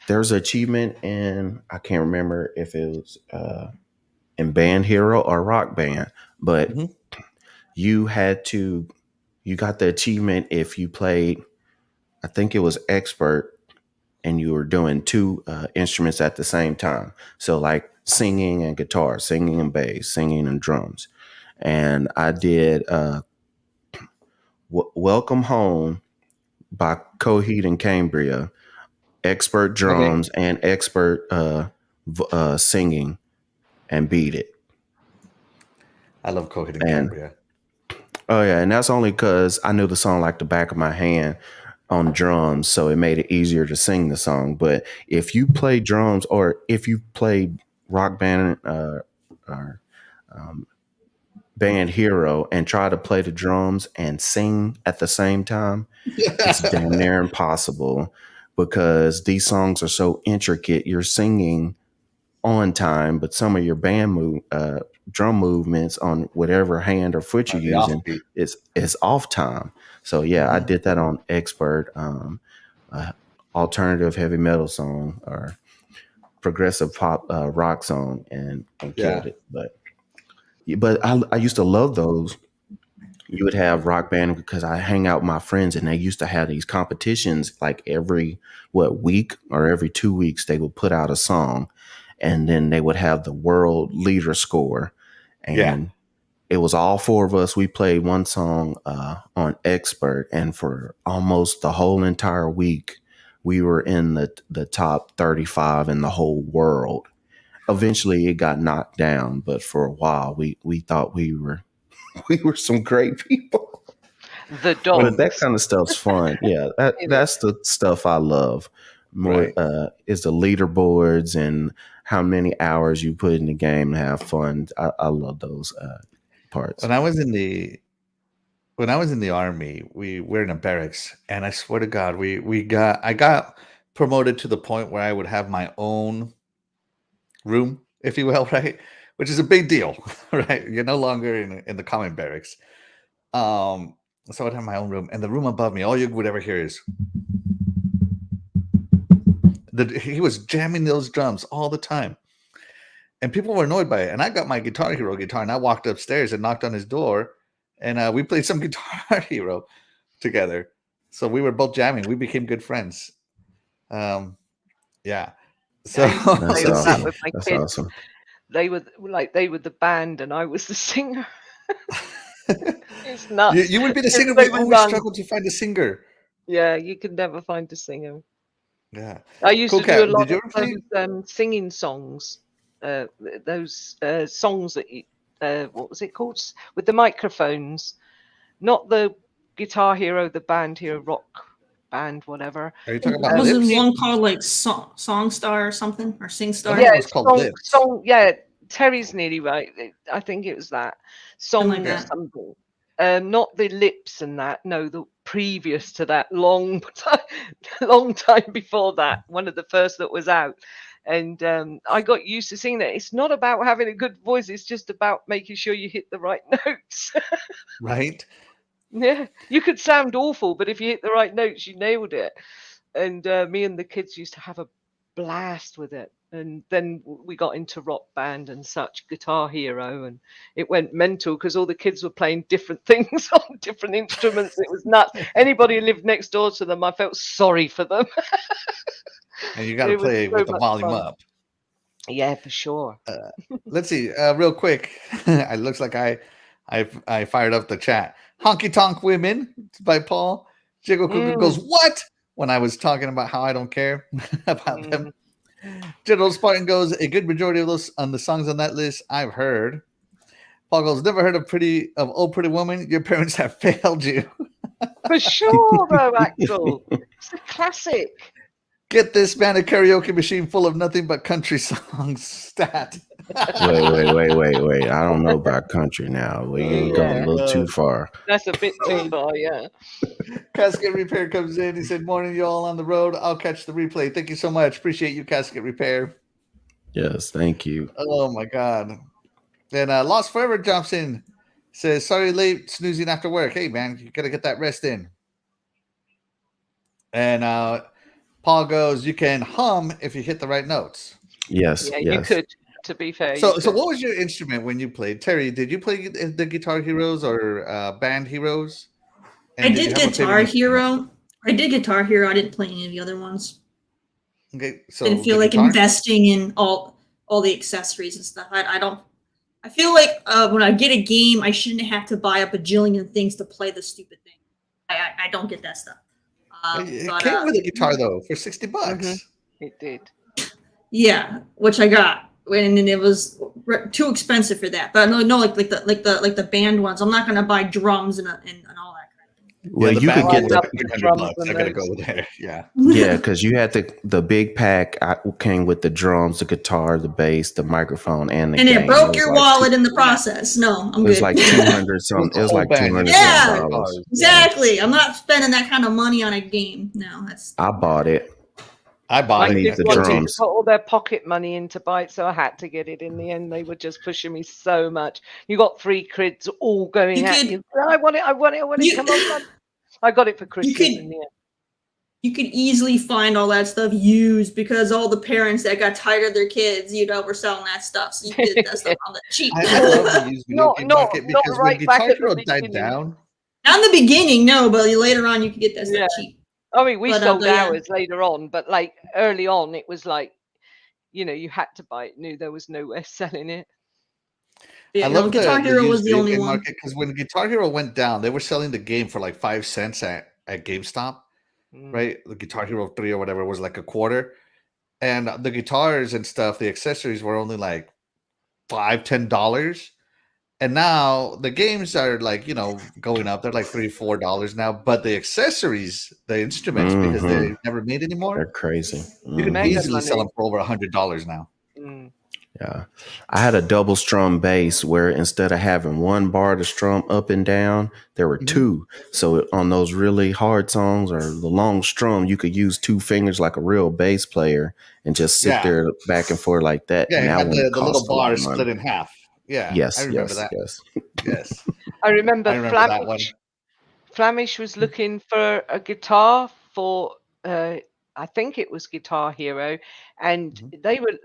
There's an achievement in, I can't remember if it was in Band Hero or Rock Band, but you got the achievement if you played, I think it was Expert, and you were doing 2 instruments at the same time. So like singing and guitar, singing and bass, singing and drums. And I did Welcome Home by Coheed and Cambria, Expert drums and Expert singing, and beat it. I love Coheed and Cambria. Oh yeah, and that's only because I knew the song like the back of my hand on drums, so it made it easier to sing the song. But if you play drums, or if you play Rock Band or Band Hero and try to play the drums and sing at the same time, it's damn near impossible, because these songs are so intricate. You're singing on time, but some of your drum movements on whatever hand or foot you're using is off time. So yeah, I did that on Expert, alternative heavy metal song or progressive pop rock song, and killed it. But I used to love those. You would have Rock Band because I hang out with my friends, and they used to have these competitions like every week or every 2 weeks. They would put out a song, and then they would have the world leader score, and it was all four of us. We played one song on Expert, and for almost the whole entire week, we were in the top 35 in the whole world. Eventually, it got knocked down, but for a while, we thought we were some great people. The dogs. But that kind of stuff's fun. Yeah, that's the stuff I love more. Is the leaderboards and how many hours you put in the game to have fun. I love those parts. When I was in the army, we were in a barracks, and I swear to God, I got promoted to the point where I would have my own room, if you will, right? Which is a big deal, right? You're no longer in the common barracks. So I'd have my own room, and the room above me, all you would ever hear is he was jamming those drums all the time, and people were annoyed by it. And I got my Guitar Hero guitar, and I walked upstairs and knocked on his door, and we played some Guitar Hero together. So we were both jamming. We became good friends. Yeah. So That's awesome. With my That's kids. awesome. They were the band, and I was the singer. It's nuts. You would be the singer. They We were always young. struggled to find a singer. Yeah, you could never find a singer. Yeah. I used to Coolcat, do a lot did you of ever play? those singing songs. Those songs that you, what was it called? With the microphones, not the Guitar Hero, the band hero, rock band, whatever. Are you talking about Wasn't Lips? one called like Song Star or something, or Sing Star? Yeah, it was called Lips. song. Yeah, Terry's nearly right. I think it was that song Something like or that. something. Not the Lips and that. No, the previous to that, long time before that. One of the first that was out. And I got used to singing that. It's not about having a good voice. It's just about making sure you hit the right notes. Right? Yeah, you could sound awful, but if you hit the right notes, you nailed it. And me and the kids used to have a blast with it. And then we got into Rock Band and such, Guitar Hero, and it went mental because all the kids were playing different things on different instruments. It was nuts. Anybody who lived next door to them, I felt sorry for them. And you got to It was play so with the much volume fun. up. Yeah, for sure. Let's see, real quick. It looks like I fired up the chat. Honky Tonk Women by Paul. Jiggle Cuckoo goes, what? When I was talking about how I don't care about them. General Spartan goes, a good majority of those on the songs on that list I've heard. Paul goes, never heard of Oh Pretty Woman. Your parents have failed you. For sure, though, Axel. It's a classic. Get this man a karaoke machine full of nothing but country songs. Stat. Wait. I don't know about country now. We're going a little too far. That's a bit too far, yeah. Casket Repair comes in. He said, morning, y'all on the road. I'll catch the replay. Thank you so much. Appreciate you, Casket Repair. Yes, thank you. Oh, my God. And Lost Forever jumps in. Says, sorry late, snoozing after work. Hey, man, you got to get that rest in. And Paul goes, you can hum if you hit the right notes. Yes, Yeah, yes. you could, to be fair. So what was your instrument when you played? Terry, did you play the Guitar Heroes or Band Heroes? And I did you have a Guitar favorite Hero. I did Guitar Hero. I didn't play any of the other ones. Okay, so Didn't feel the like guitar? investing in all the accessories and stuff. I don't. I feel like when I get a game, I shouldn't have to buy a bajillion things to play the stupid thing. I don't get that stuff. It came with a guitar though for $60. It did. Yeah, which I got, and it was too expensive for that. But no, like the band ones. I'm not gonna buy drums and all that. Well, the you could band get ones the are drums $300. and I gotta those. go there. Yeah. yeah, because you had the big pack. Came with the drums, the guitar, the bass, the microphone, and the And game. it broke was your like wallet in the process. No, I'm It was good. like 200 something. It was like $200 Exactly. I'm not spending that kind of money on a game. No, that's. I bought it. I bought My I it. need kids the Guilty. wanted to drums. put all their pocket money into buy it, so I had to get it in the end. They were just pushing me so much. You got 3 kids all going You at could you. I want it, I want it, I want it. you Come on, Mum. I got it for you Christmas in could the end. you could easily find all that stuff used because all the parents that got tired of their kids, were selling that stuff. So you could get that stuff on the cheap. I love the used video game market Not because when right back Guitar at the Hero died beginning. down, Not in the beginning, no, but later on you could get that Yeah. stuff cheap. I mean, we sold But yeah. ours later on, but like early on, it was like, you had to buy it new. There was nowhere selling it. Yeah, I love Guitar the Hero was used the video only game one. market because when Guitar Hero went down, they were selling the game for like 5 cents at GameStop, Mm. right? The Guitar Hero 3 or whatever was like a quarter. And the guitars and stuff, the accessories were only like $5, $10. And now the games are like, going up. They're like $3, $4 now. But the accessories, the instruments, because Mm-hmm. they never made anymore, They're crazy. you can Mega easily sell money. them for over $100 now. Mm. Yeah. I had a double strum bass where instead of having one bar to strum up and down, there were Mhm. two. So on those really hard songs or the long strum, you could use 2 fingers like a real bass player and just sit Yeah. there back and forth like that. Yeah, And it that had one the little cost a lot bar of money. split in half. Yeah, I Yes, remember yes, that. yes. Yes, I remember, I remember that one. Flamish was looking for a guitar for I think it was Guitar Hero, and Mhm.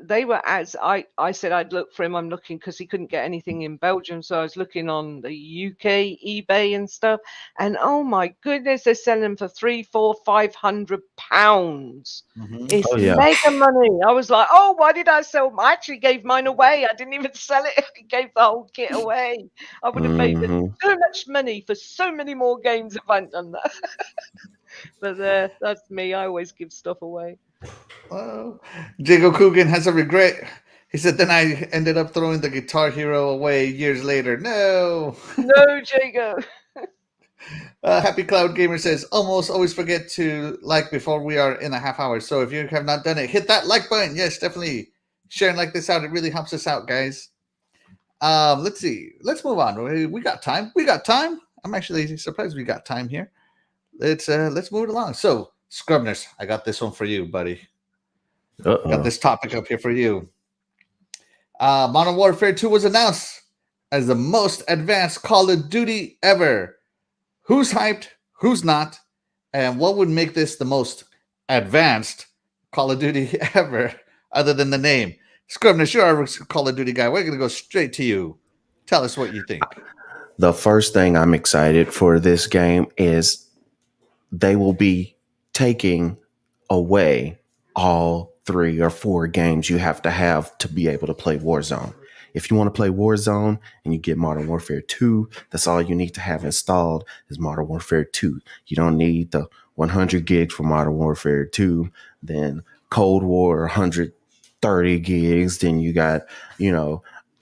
they were as I said I'd look for him. I'm looking because he couldn't get anything in Belgium, so I was looking on the UK eBay and stuff. And oh my goodness, they're selling them for £300, £400, £500. Mhm. It's Oh yeah. mega money. I was like, oh, why did I sell? I actually gave mine away. I didn't even sell it. I gave the whole kit away. I would have paid Hmm. so much money for so many more games if I'd done that. But that's me. I always give stuff away. Well, Jago Coogan has a regret. He said, then I ended up throwing the Guitar Hero away years later. No. No, Jago. Happy Cloud Gamer says, almost always forget to like before we are in a half hour. So if you have not done it, hit that like button. Yes, definitely share and like this out. It really helps us out, guys. Let's see. Let's move on. We got time. We got time. I'm actually surprised we got time here. Let's move it along. So, Scrubness, I got this one for you, buddy. Got this topic up here for you. Modern Warfare 2 was announced as the most advanced Call of Duty ever. Who's hyped? Who's not? And what would make this the most advanced Call of Duty ever, other than the name? Scribner, you're our Call of Duty guy. We're going to go straight to you. Tell us what you think. The first thing I'm excited for this game is they will be taking away all 3 or 4 games you have to be able to play Warzone. If you want to play Warzone and you get Modern Warfare 2, that's all you need to have installed is Modern Warfare 2. You don't need the 100 gigs for Modern Warfare 2, then Cold War 130 gigs, then you got,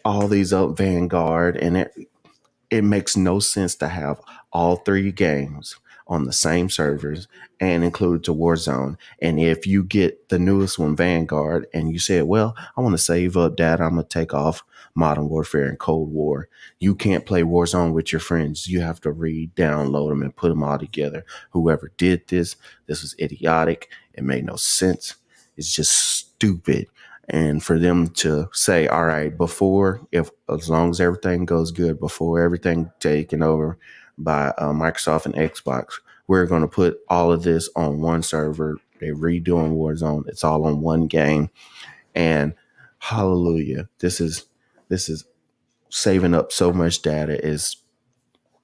all these up Vanguard, and it makes no sense to have all 3 games on the same servers and include to Warzone. And if you get the newest one, Vanguard, and you said, well, I want to save up data, I'm going to take off Modern Warfare and Cold War, you can't play Warzone with your friends. You have to re-download them and put them all together. Whoever did this was idiotic. It made no sense. It's just stupid. And for them to say, all right, as long as everything goes good, before everything taken over by Microsoft and Xbox, we're going to put all of this on one server. They're redoing Warzone. It's all on one game. And hallelujah, this is saving up so much data. Is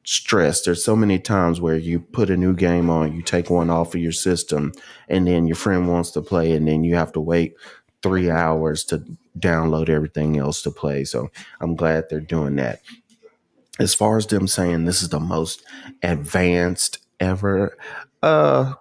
stress. There's so many times where you put a new game on, you take one off of your system, and then your friend wants to play, and then you have to wait 3 hours to download everything else to play. So I'm glad they're doing that. As far as them saying this is the most advanced ever, I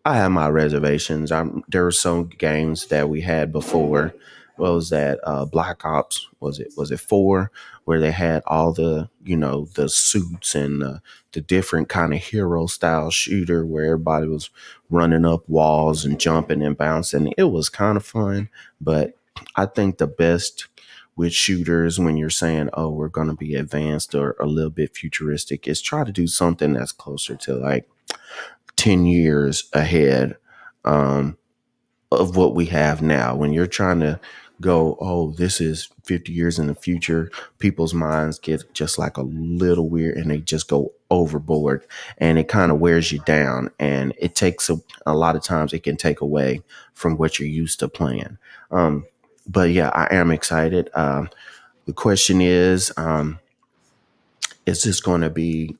have my reservations. There were some games that we had before. What was that? Black Ops, was it 4, where they had all the the suits and the different kind of hero style shooter where everybody was running up walls and jumping and bouncing. It was kind of fun, but I think the best with shooters, when you're saying, oh, we're going to be advanced or a little bit futuristic, is try to do something that's closer to like 10 years ahead. of what we have now. When you're trying to go, oh, this is 50 years in the future, people's minds get just like a little weird and they just go overboard, and it kind of wears you down, and it takes a lot of times it can take away from what you're used to playing. But yeah, I am excited. The question is this going to be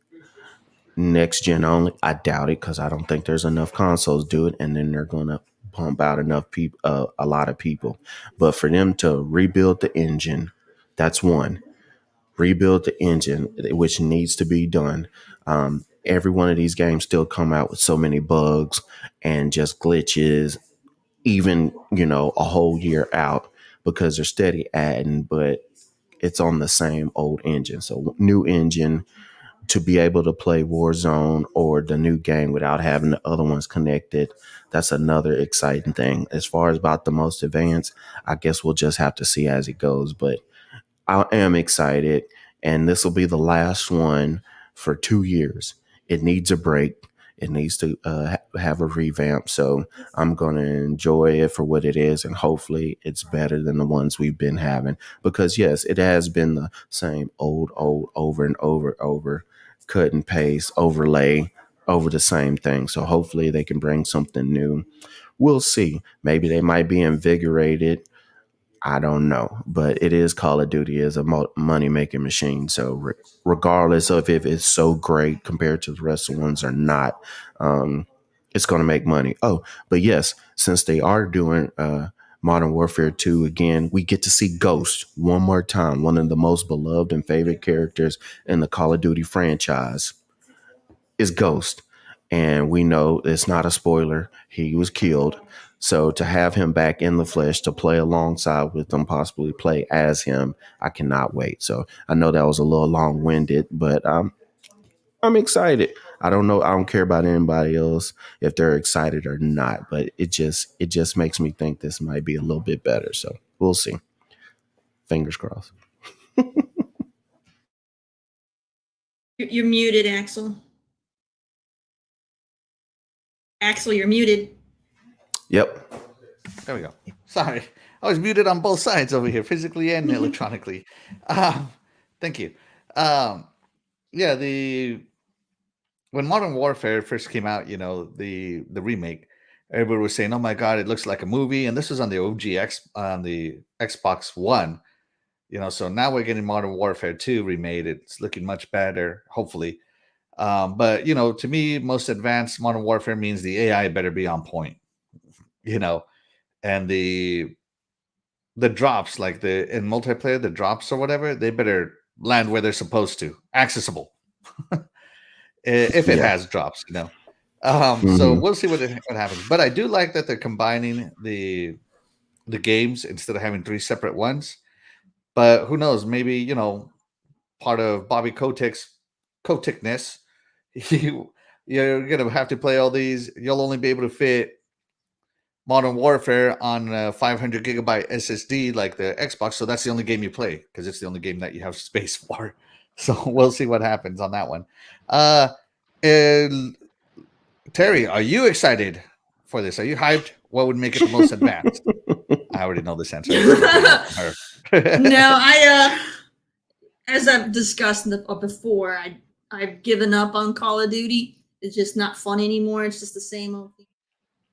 next gen only? I doubt it, because I don't think there's enough consoles do it, and then they're going to pump out enough people, a lot of people. But for them to rebuild the engine, that's one. Rebuild the engine, which needs to be done. Every one of these games still come out with so many bugs and just glitches, even, a whole year out, because they're steady adding, but it's on the same old engine. So new engine to be able to play Warzone or the new game without having the other ones connected. That's another exciting thing. As far as about the most advanced, I guess we'll just have to see as it goes, but I am excited, and this will be the last one for 2 years. It needs a break. It needs to have a revamp. So I'm going to enjoy it for what it is, and hopefully it's better than the ones we've been having. Because yes, it has been the same old, over and over, cut and paste, overlay over the same thing. So hopefully they can bring something new. We'll see. Maybe they might be invigorated. I don't know, but it is Call of Duty is a money making machine. So regardless of if it's so great compared to the rest of the ones or not, it's going to make money. Oh, but yes, since they are doing Modern Warfare 2 again, we get to see Ghost one more time, one of the most beloved and favorite characters in the Call of Duty franchise is Ghost. And we know it's not a spoiler. He was killed. So to have him back in the flesh, to play alongside with them, possibly play as him, I cannot wait. So I know that was a little long winded, but I'm excited. I don't know. I don't care about anybody else if they're excited or not, but it just makes me think this might be a little bit better. So we'll see. Fingers crossed. You're muted, Axel. Axel, you're muted. Yep. There we go. Sorry. I was muted on both sides over here, physically and electronically. Thank you. Yeah, when Modern Warfare first came out, the remake, everybody was saying, "Oh my God, it looks like a movie." And this was on the OGX on the Xbox One. So now we're getting Modern Warfare 2 remade. It's looking much better, hopefully. But to me, most advanced Modern Warfare means the AI better be on point. And the drops, like in multiplayer, the drops or whatever, they better land where they're supposed to, accessible. If it has drops, So we'll see what happens. But I do like that they're combining the games instead of having 3 separate ones. But who knows? Maybe part of Bobby Kotickness, you're gonna have to play all these. You'll only be able to fit Modern Warfare on a 500 gigabyte SSD like the Xbox, so that's the only game you play because it's the only game that you have space for. So we'll see what happens on that one. Terry, are you excited for this? Are you hyped? What would make it the most advanced? I already know this answer. No, as I've discussed before, I've given up on Call of Duty. It's just not fun anymore. It's just the same old thing.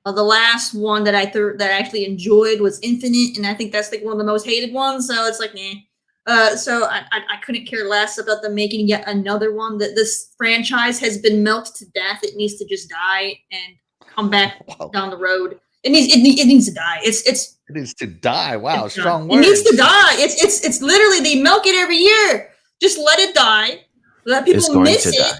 The last one that I actually enjoyed was Infinite, and I think that's like one of the most hated ones. So it's like, nah. So I couldn't care less about them making yet another one. That this franchise has been melted to death. It needs to just die and come back down the road. It needs to die. It needs to die. Wow, strong words. It needs to die. It's literally they milk it every year. Just let it die. Let people miss it.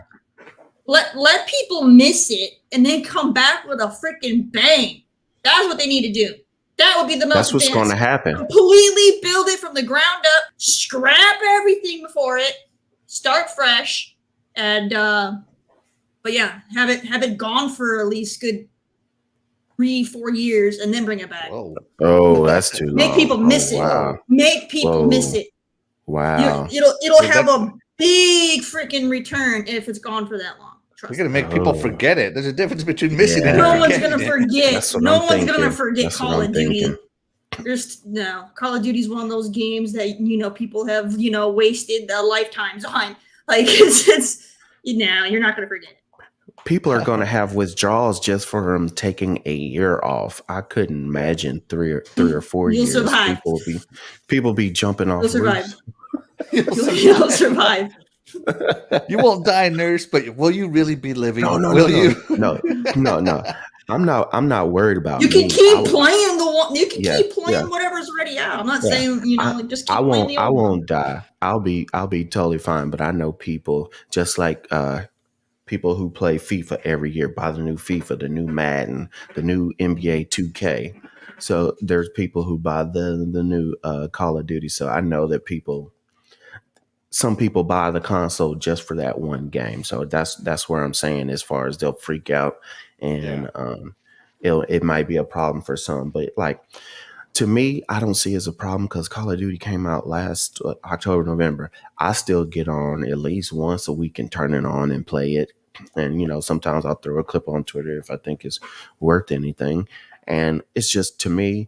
Let people miss it and then come back with a freaking bang. That's what they need to do. That would be the most. That's what's going to happen. Completely build it from the ground up. Scrap everything before it. Start fresh, and but yeah, have it gone for at least good 3-4 years, and then bring it back. Whoa. Oh, that's too long. Make people miss it. Wow. Make people miss it. Wow. It'll have a big freaking return if it's gone for that long. You're Trust gonna me. make people Oh, forget it. There's a difference between missing it and No one's yeah, gonna forgetting it. forget. that's what No I'm one's gonna thinking. forget That's what Call I'm of Duty. thinking. There's no Call of Duty is one of those games that people have wasted their lifetimes on. Like it's you're not gonna forget it. People are going to have withdrawals just for them taking a year off. I couldn't imagine three or 4 You'll years. survive. People be jumping You'll off survive. roofs. You'll survive. You won't die, nurse, but will you really be living? No, Will you? no. I'm not worried about You can me. keep playing the one. You can Yeah, keep playing yeah, whatever's already out. I'm not yeah. saying just keep I playing the I old one. won't die. I'll be totally fine. But I know people just like people who play FIFA every year, buy the new FIFA, the new Madden, the new NBA 2K. So there's people who buy the new Call of Duty. So I know that some people buy the console just for that one game. So that's where I'm saying as far as they'll freak out, and it might be a problem for some. But like to me, I don't see it as a problem because Call of Duty came out last October, November. I still get on at least once a week and turn it on and play it. And sometimes I'll throw a clip on Twitter if I think it's worth anything. And it's just, to me,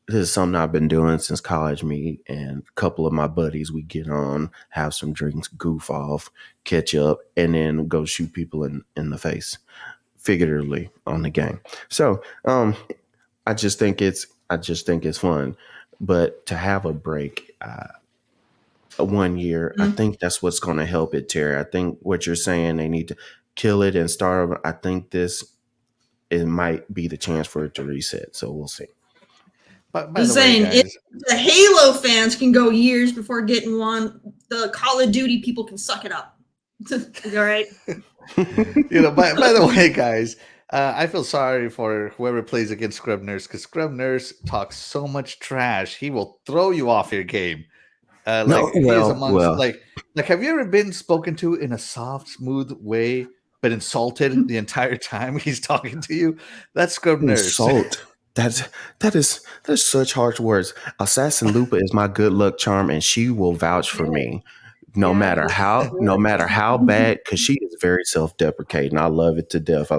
this is something I've been doing since college. Me and a couple of my buddies, we get on, have some drinks, goof off, catch up, and then go shoot people in the face, figuratively, on the game. So I just think it's fun. But to have a break 1 year, I think that's what's going to help it, Terry. I think what you're saying, they need to kill it and start over. I think it might be the chance for it to reset. So we'll see. But I'm saying, if the Halo fans can go years before getting one, the Call of Duty people can suck it up. All right. By the way, guys, I feel sorry for whoever plays against Scrub Nurse, because Scrub Nurse talks so much trash. He will throw you off your game. He is amongst like have you ever been spoken to in a soft, smooth way, but insulted the entire time he's talking to you? That's Scrub Nurse. Insult. That is such harsh words. AssassinLupa is my good luck charm, and she will vouch for me. No matter how bad, because she is very self-deprecating. I love it to death.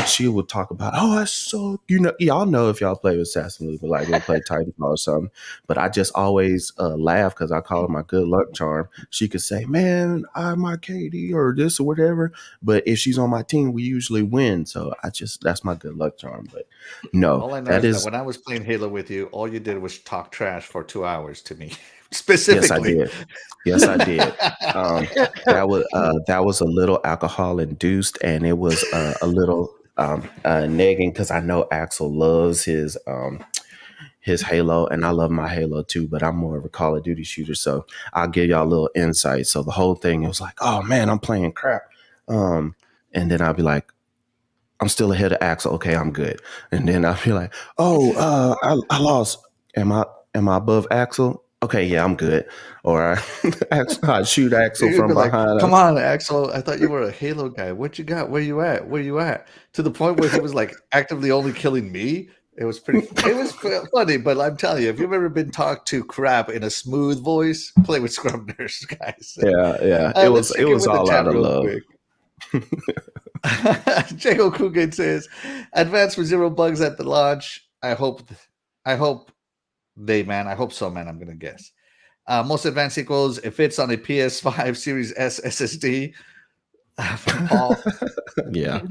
She will talk about, I suck. Y'all know if y'all play with AssassinLupa, like we'll play Titanfall or something. But I just always laugh because I call her my good luck charm. She could say, "Man, I'm my KD or this or whatever." But if she's on my team, we usually win. So that's my good luck charm. But no, all I know is that when I was playing Halo with you, all you did was talk trash for 2 hours to me. Specifically. Yes, I did. That was a little alcohol induced, and it was a little nagging because I know Axel loves his Halo, and I love my Halo too. But I'm more of a Call of Duty shooter, so I'll give y'all a little insight. So the whole thing, it was like, oh man, I'm playing crap, and then I'll be like, I'm still ahead of Axel. Okay, I'm good. And then I'll be like, I lost. Am I above Axel? Okay, yeah, I'm good. Or I shoot Axel You'd from be behind. Like, come on, Axel. I thought you were a Halo guy. What you got? Where you at? Where you at? To the point where he was like actively only killing me. It was funny, but I'm telling you, if you've ever been talked to crap in a smooth voice, play with Scrub Nurse, guys. Yeah. It was all out of love. Jago Coolcat says, "Advance with 0 bugs at the launch. I hope so, man. I'm gonna guess. Most advanced equals if it's on a PS5 Series S SSD." From Paul. Yeah.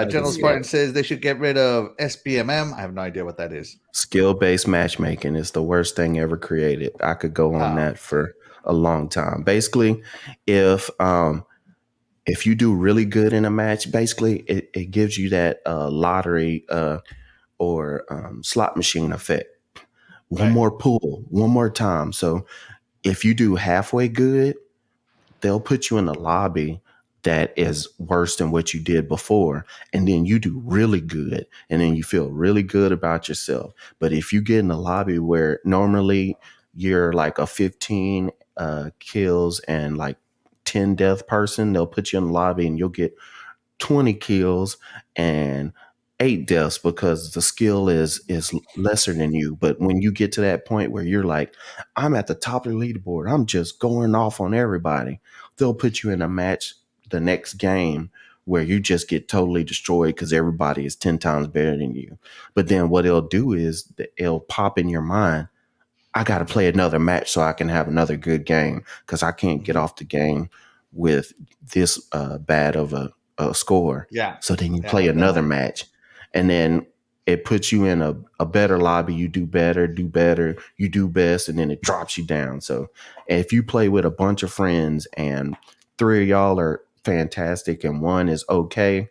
General Spartan says they should get rid of SBMM. I have no idea what that is. Skill-based matchmaking is the worst thing ever created. I could go on that for a long time. Basically, if you do really good in a match, basically it gives you that lottery or slot machine effect. One more pull, one more time. So if you do halfway good, they'll put you in a lobby that is worse than what you did before. And then you do really good. And then you feel really good about yourself. But if you get in a lobby where normally you're like a 15 kills and like 10 death person, they'll put you in the lobby and you'll get 20 kills and 8 deaths because the skill is lesser than you. But when you get to that point where you're like, I'm at the top of the leaderboard, I'm just going off on everybody, they'll put you in a match the next game where you just get totally destroyed because everybody is 10 times better than you. But then what it'll do is that it'll pop in your mind, I got to play another match so I can have another good game because I can't get off the game with this bad of a score. Yeah. So then you Yeah, play I've done another that. match, and then it puts you in a better lobby. You do better, you do best, and then it drops you down. So if you play with a bunch of friends and 3 of y'all are fantastic and 1 is okay,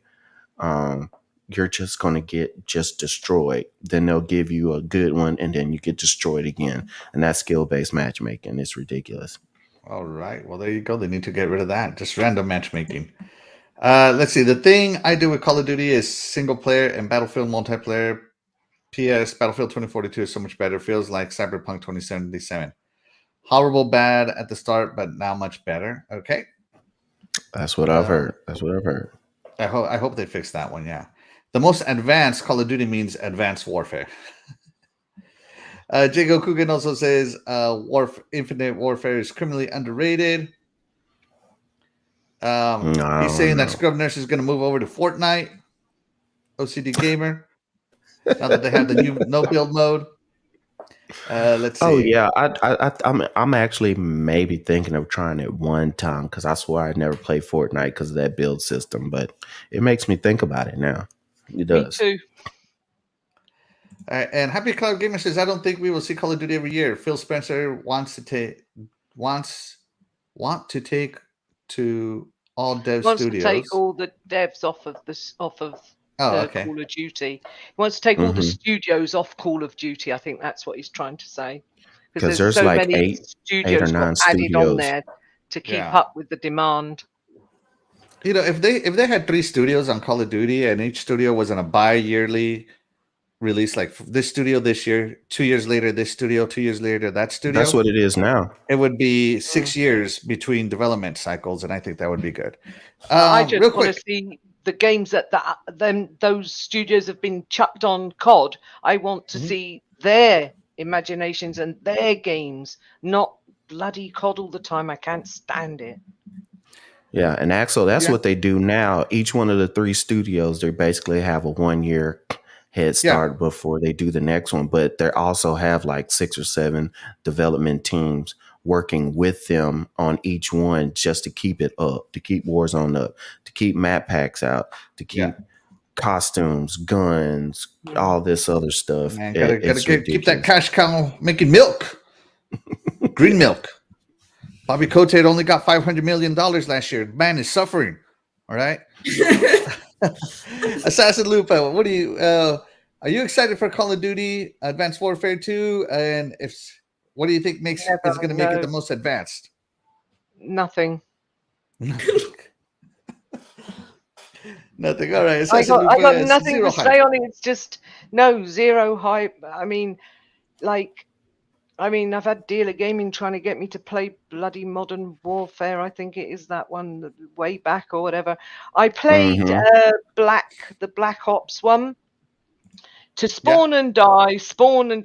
you're just going to get just destroyed. Then they'll give you a good one and then you get destroyed again. And that's skill-based matchmaking. It's ridiculous. All right. Well, there you go. They need to get rid of that. Just random matchmaking. Let's see. The thing I do with Call of Duty is single player and Battlefield multiplayer. PS Battlefield 2042 is so much better. Feels like Cyberpunk 2077. Horrible bad at the start, but now much better. Okay. That's what I've heard. That's what I've heard. I hope they fix that one. Yeah. The most advanced Call of Duty means advanced warfare. Jago Coogan also says Infinite Warfare is criminally underrated. He's saying that Scrub Nurse is going to move over to Fortnite. OCD Gamer. Now that they have the new no build mode. Let's see. Oh yeah, I'm actually maybe thinking of trying it one time because I swear I never played Fortnite because of that build system, but it makes me think about it now. It does. Me too. And Happy Cloud Gamer says, I don't think we will see Call of Duty every year. Phil Spencer want to take to all dev Wants studios. to take all the devs off of okay. Call of Duty. He wants to take all the studios off Call of Duty. I think that's what he's trying to say. Because there's so like many studios got added on there to keep up with the demand. You know, if they had 3 studios on Call of Duty and each studio was on a bi-yearly release, like this studio this year, 2 years later this studio, 2 years later that studio. That's what it is now. It would be 6 years between development cycles, and I think that would be good. I just want to see the games that those studios have been chucked on COD. I want to see their imaginations and their games, not bloody COD all the time. I can't stand it. Yeah, and Axel, that's what they do now. Each one of the 3 studios, they basically have a 1-year head start before they do the next one, but they also have like 6 or 7 development teams working with them on each one just to keep it up, to keep Warzone up, to keep map packs out, to keep costumes, guns, all this other stuff. Man, gotta keep that cash cow making milk. Green milk. Bobby Cote only got $500 million last year. Man is suffering. All right. AssassinLupa, what do you are you excited for Call of Duty Advanced Warfare 2? And what do you think is going to make it the most advanced? Nothing. Nothing. All right. I got nothing to say on it. It's just zero hype. I've had Dealer Gaming trying to get me to play bloody Modern Warfare. I think it is that one way back or whatever. I played the Black Ops one. To spawn and die.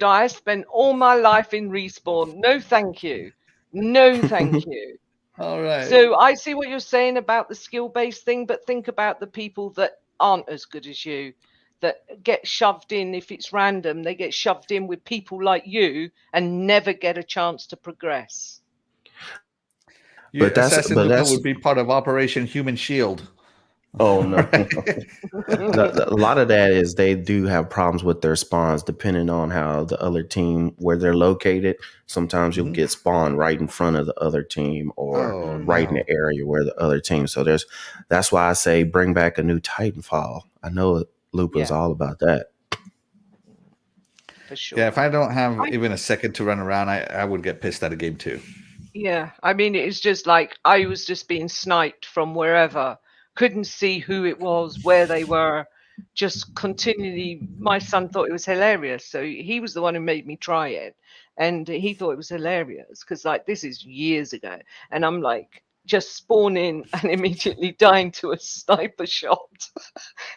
I spent all my life in Respawn. No, thank you. No, thank you. All right. So I see what you're saying about the skill-based thing, but think about the people that aren't as good as you, that get shoved in. If it's random, they get shoved in with people like you and never get a chance to progress. But that would be part of Operation Human Shield. Oh no! A lot of that is they do have problems with their spawns, depending on how the other team where they're located. Sometimes you'll get spawned right in front of the other team, or right in the area where the other team. So that's why I say bring back a new Titanfall. I know Lupa is all about that. For sure. Yeah, if I don't have even a second to run around, I would get pissed at a game too. Yeah, I mean, it's just like I was just being sniped from wherever. Couldn't see who it was, where they were, just continually. My son thought it was hilarious, so he was the one who made me try it, and he thought it was hilarious because this is years ago, and I'm like just spawning and immediately dying to a sniper shot,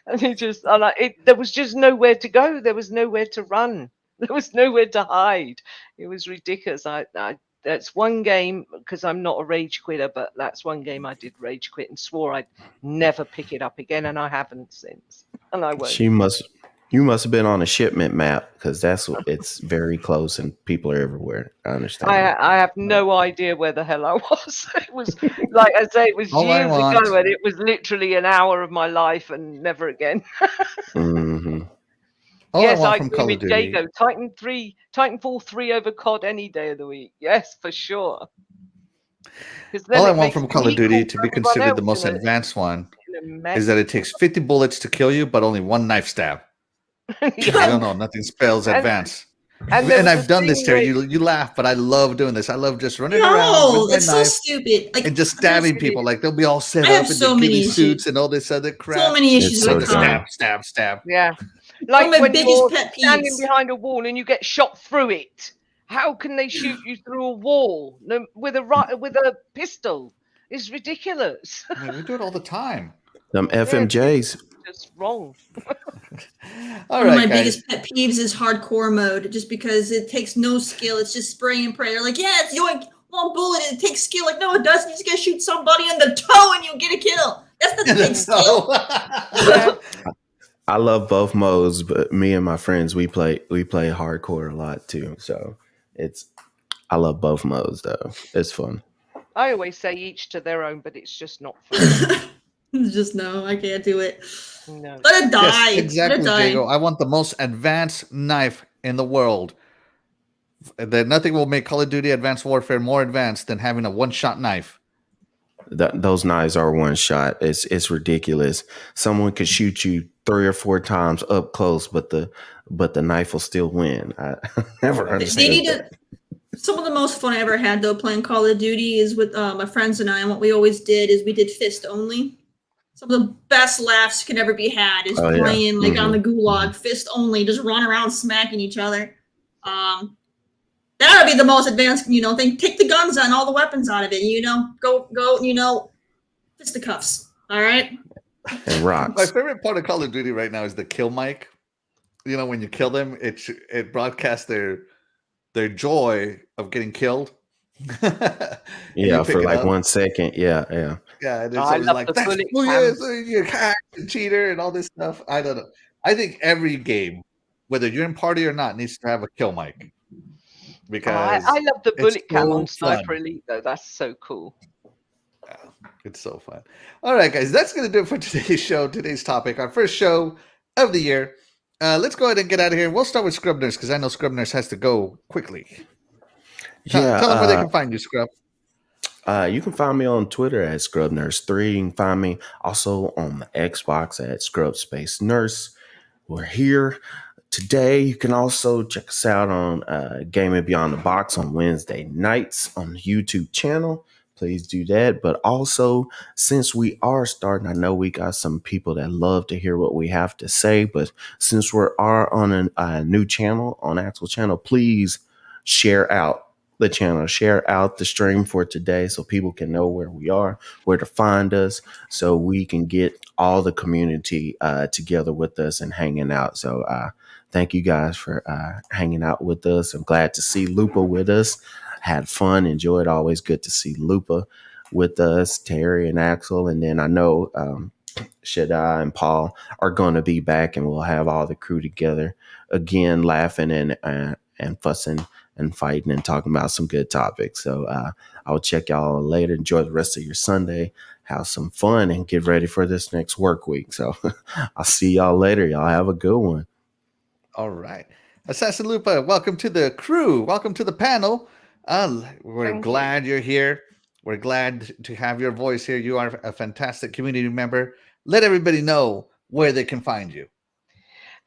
and there was just nowhere to go, there was nowhere to run, there was nowhere to hide. It was ridiculous. I That's one game, because I'm not a rage quitter, but that's one game I did rage quit and swore I'd never pick it up again, and I haven't since, and I won't. You must have been on a shipment map, because it's very close and people are everywhere. I understand. I have no idea where the hell I was. It was, like I say, it was All I years want- ago, and it was literally an hour of my life and never again. hmm All Yes, I want I from agree Call of with Duty. Jago. Titanfall 3 over COD any day of the week. Yes, for sure. All I want from Call of Duty to be considered the most in advanced one a mess. is that it takes 50 bullets to kill you, but only one knife stab. I Yeah. don't know. Nothing spells And- advanced. And, there And was I've a done this, thing Terry. where- You laugh, but I love doing this. I love just running around No, with my it's so knife stupid. Like, and just stabbing people. Like they'll be all set I have up in so the many ghillie issues. suits and all this other crap. so many issues so with dumb. COD. Stab. Yeah. One Like of my when biggest you're pet standing peeves. behind a wall and you get shot through it. How can they shoot you through a wall with a pistol? It's ridiculous. I mean, we do it all the time. Them FMJs. It's wrong. All One of my right, guys. biggest pet peeves is hardcore mode, just because it takes no skill. It's just spray and pray. They're like, yeah, it's yoink, one bullet, and it takes skill. Like, no, it doesn't. You just gotta shoot somebody in the toe and you'll get a kill. That's not the big skill. Yeah. I love both modes, but me and my friends we play hardcore a lot too. So I love both modes though. It's fun. I always say each to their own, but it's just not fun. Just no, I can't do it. No. Let it die. Yes, exactly, Let it die. Diego. I want the most advanced knife in the world. That nothing will make Call of Duty Advanced Warfare more advanced than having a one-shot knife. Those knives are one shot. It's ridiculous. Someone could shoot you 3 or 4 times up close, but the knife will still win. I never They understand need that. to. Some of the most fun I ever had though playing Call of Duty is with my friends and I. And what we always did is we did fist only. Some of the best laughs can ever be had is Oh, yeah. playing like on the Mhm. gulag, fist only, just run around smacking each other. That would be the most advanced, thing. Take the guns and all the weapons out of it. Go, fisticuffs. All right. And My rocks. favorite part of Call of Duty right now is the kill mic. When you kill them, it broadcasts their joy of getting killed. Yeah, You for pick it like up. 1 second. Yeah. Yeah, and it's I always love like, the that's bullet who he cams. is, you're a hack and cheater and all this stuff. I don't know. I think every game, whether you're in party or not, needs to have a kill mic. Because I love the it's bullet cam so on Sniper fun. Elite, though. That's so cool. It's so fun. All right, guys, that's going to do it for today's show, today's topic, our first show of the year. Let's go ahead and get out of here. We'll start with Scrubners because I know Scrubners has to go quickly. Yeah. Tell them where they can find you, Scrub. You can find me on Twitter at ScrubNurse3. You can find me also on the Xbox at ScrubSpaceNurse. We're here today. You can also check us out on Gaming Beyond the Box on Wednesday nights on the YouTube channel. Please do that. But also, since we are starting, I know we got some people that love to hear what we have to say. But since we are on a new channel, on actual channel, please share out the channel, share out the stream for today so people can know where we are, where to find us, so we can get all the community together with us and hanging out. So thank you guys for hanging out with us. I'm glad to see Lupa with us. Had fun, enjoyed. Always good to see Lupa with us, Terry and Axel. And then I know Shaddai and Paul are going to be back, and we'll have all the crew together again, laughing and fussing and fighting and talking about some good topics. So I'll check y'all later. Enjoy the rest of your Sunday. Have some fun and get ready for this next work week. So I'll see y'all later. Y'all have a good one. All right. AssassinLupa, welcome to the crew. Welcome to the panel. We're Thank glad you're here. We're glad to have your voice here. You are a fantastic community member. Let everybody know where they can find you.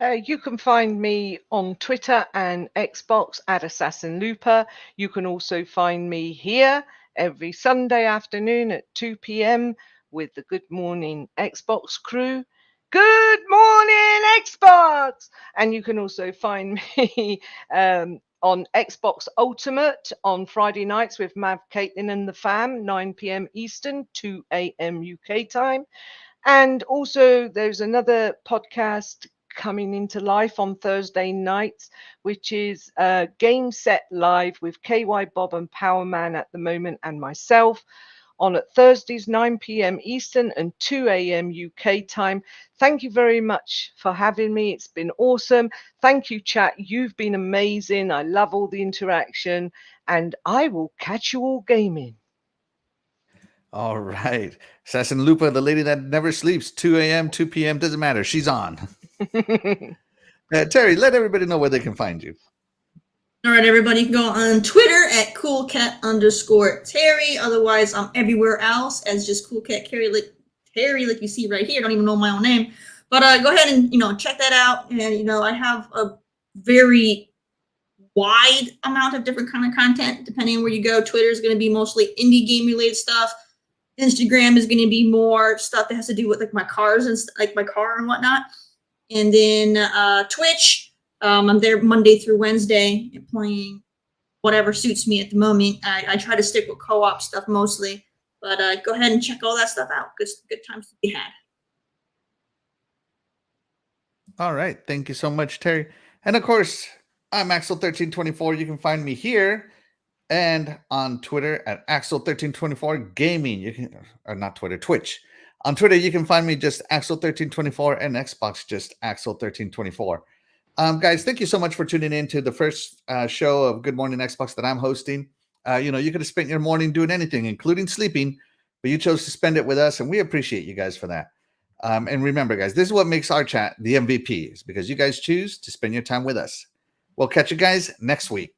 You can find me on Twitter and Xbox at AssassinLupa. You can also find me here every Sunday afternoon at 2 p.m. with the Good Morning Xbox crew. Good morning, Xbox! And you can also find me on Xbox Ultimate on Friday nights with Mav, Caitlin and the fam, 9 p.m. Eastern, 2 a.m. UK time. And also there's another podcast coming into life on Thursday nights, which is Game Set Live with KY Bob and Power Man at the moment and myself on at Thursdays 9 p.m. Eastern and 2 a.m. UK time. Thank you very much for having me. It's been awesome. Thank you, chat. You've been amazing. I love all the interaction, and I will catch you all gaming. All right. AssassinLupa, the lady that never sleeps, 2 a.m., 2 p.m., doesn't matter. She's on. Terri, let everybody know where they can find you. All right, everybody, you can go on Twitter at Coolcat_Terri. Otherwise, I'm everywhere else as just CoolcatTerri, like you see right here. I don't even know my own name. But go ahead and, check that out. And, I have a very wide amount of different kind of content, depending on where you go. Twitter is going to be mostly indie game related stuff. Instagram is going to be more stuff that has to do with like my cars and like my car and whatnot. And then Twitch. I'm there Monday through Wednesday playing whatever suits me at the moment. I try to stick with co-op stuff mostly, but go ahead and check all that stuff out. Good times to be had. All right. Thank you so much, Terri. And of course, I'm Axel1324. You can find me here and on Twitter at Axel1324 Gaming. You can, or not Twitter, Twitch. On Twitter, you can find me just Axel1324 and Xbox just Axel1324. Guys, thank you so much for tuning in to the first show of Good Morning Xbox that I'm hosting. You could have spent your morning doing anything, including sleeping, but you chose to spend it with us, and we appreciate you guys for that. And remember, guys, this is what makes our chat the MVP, is because you guys choose to spend your time with us. We'll catch you guys next week.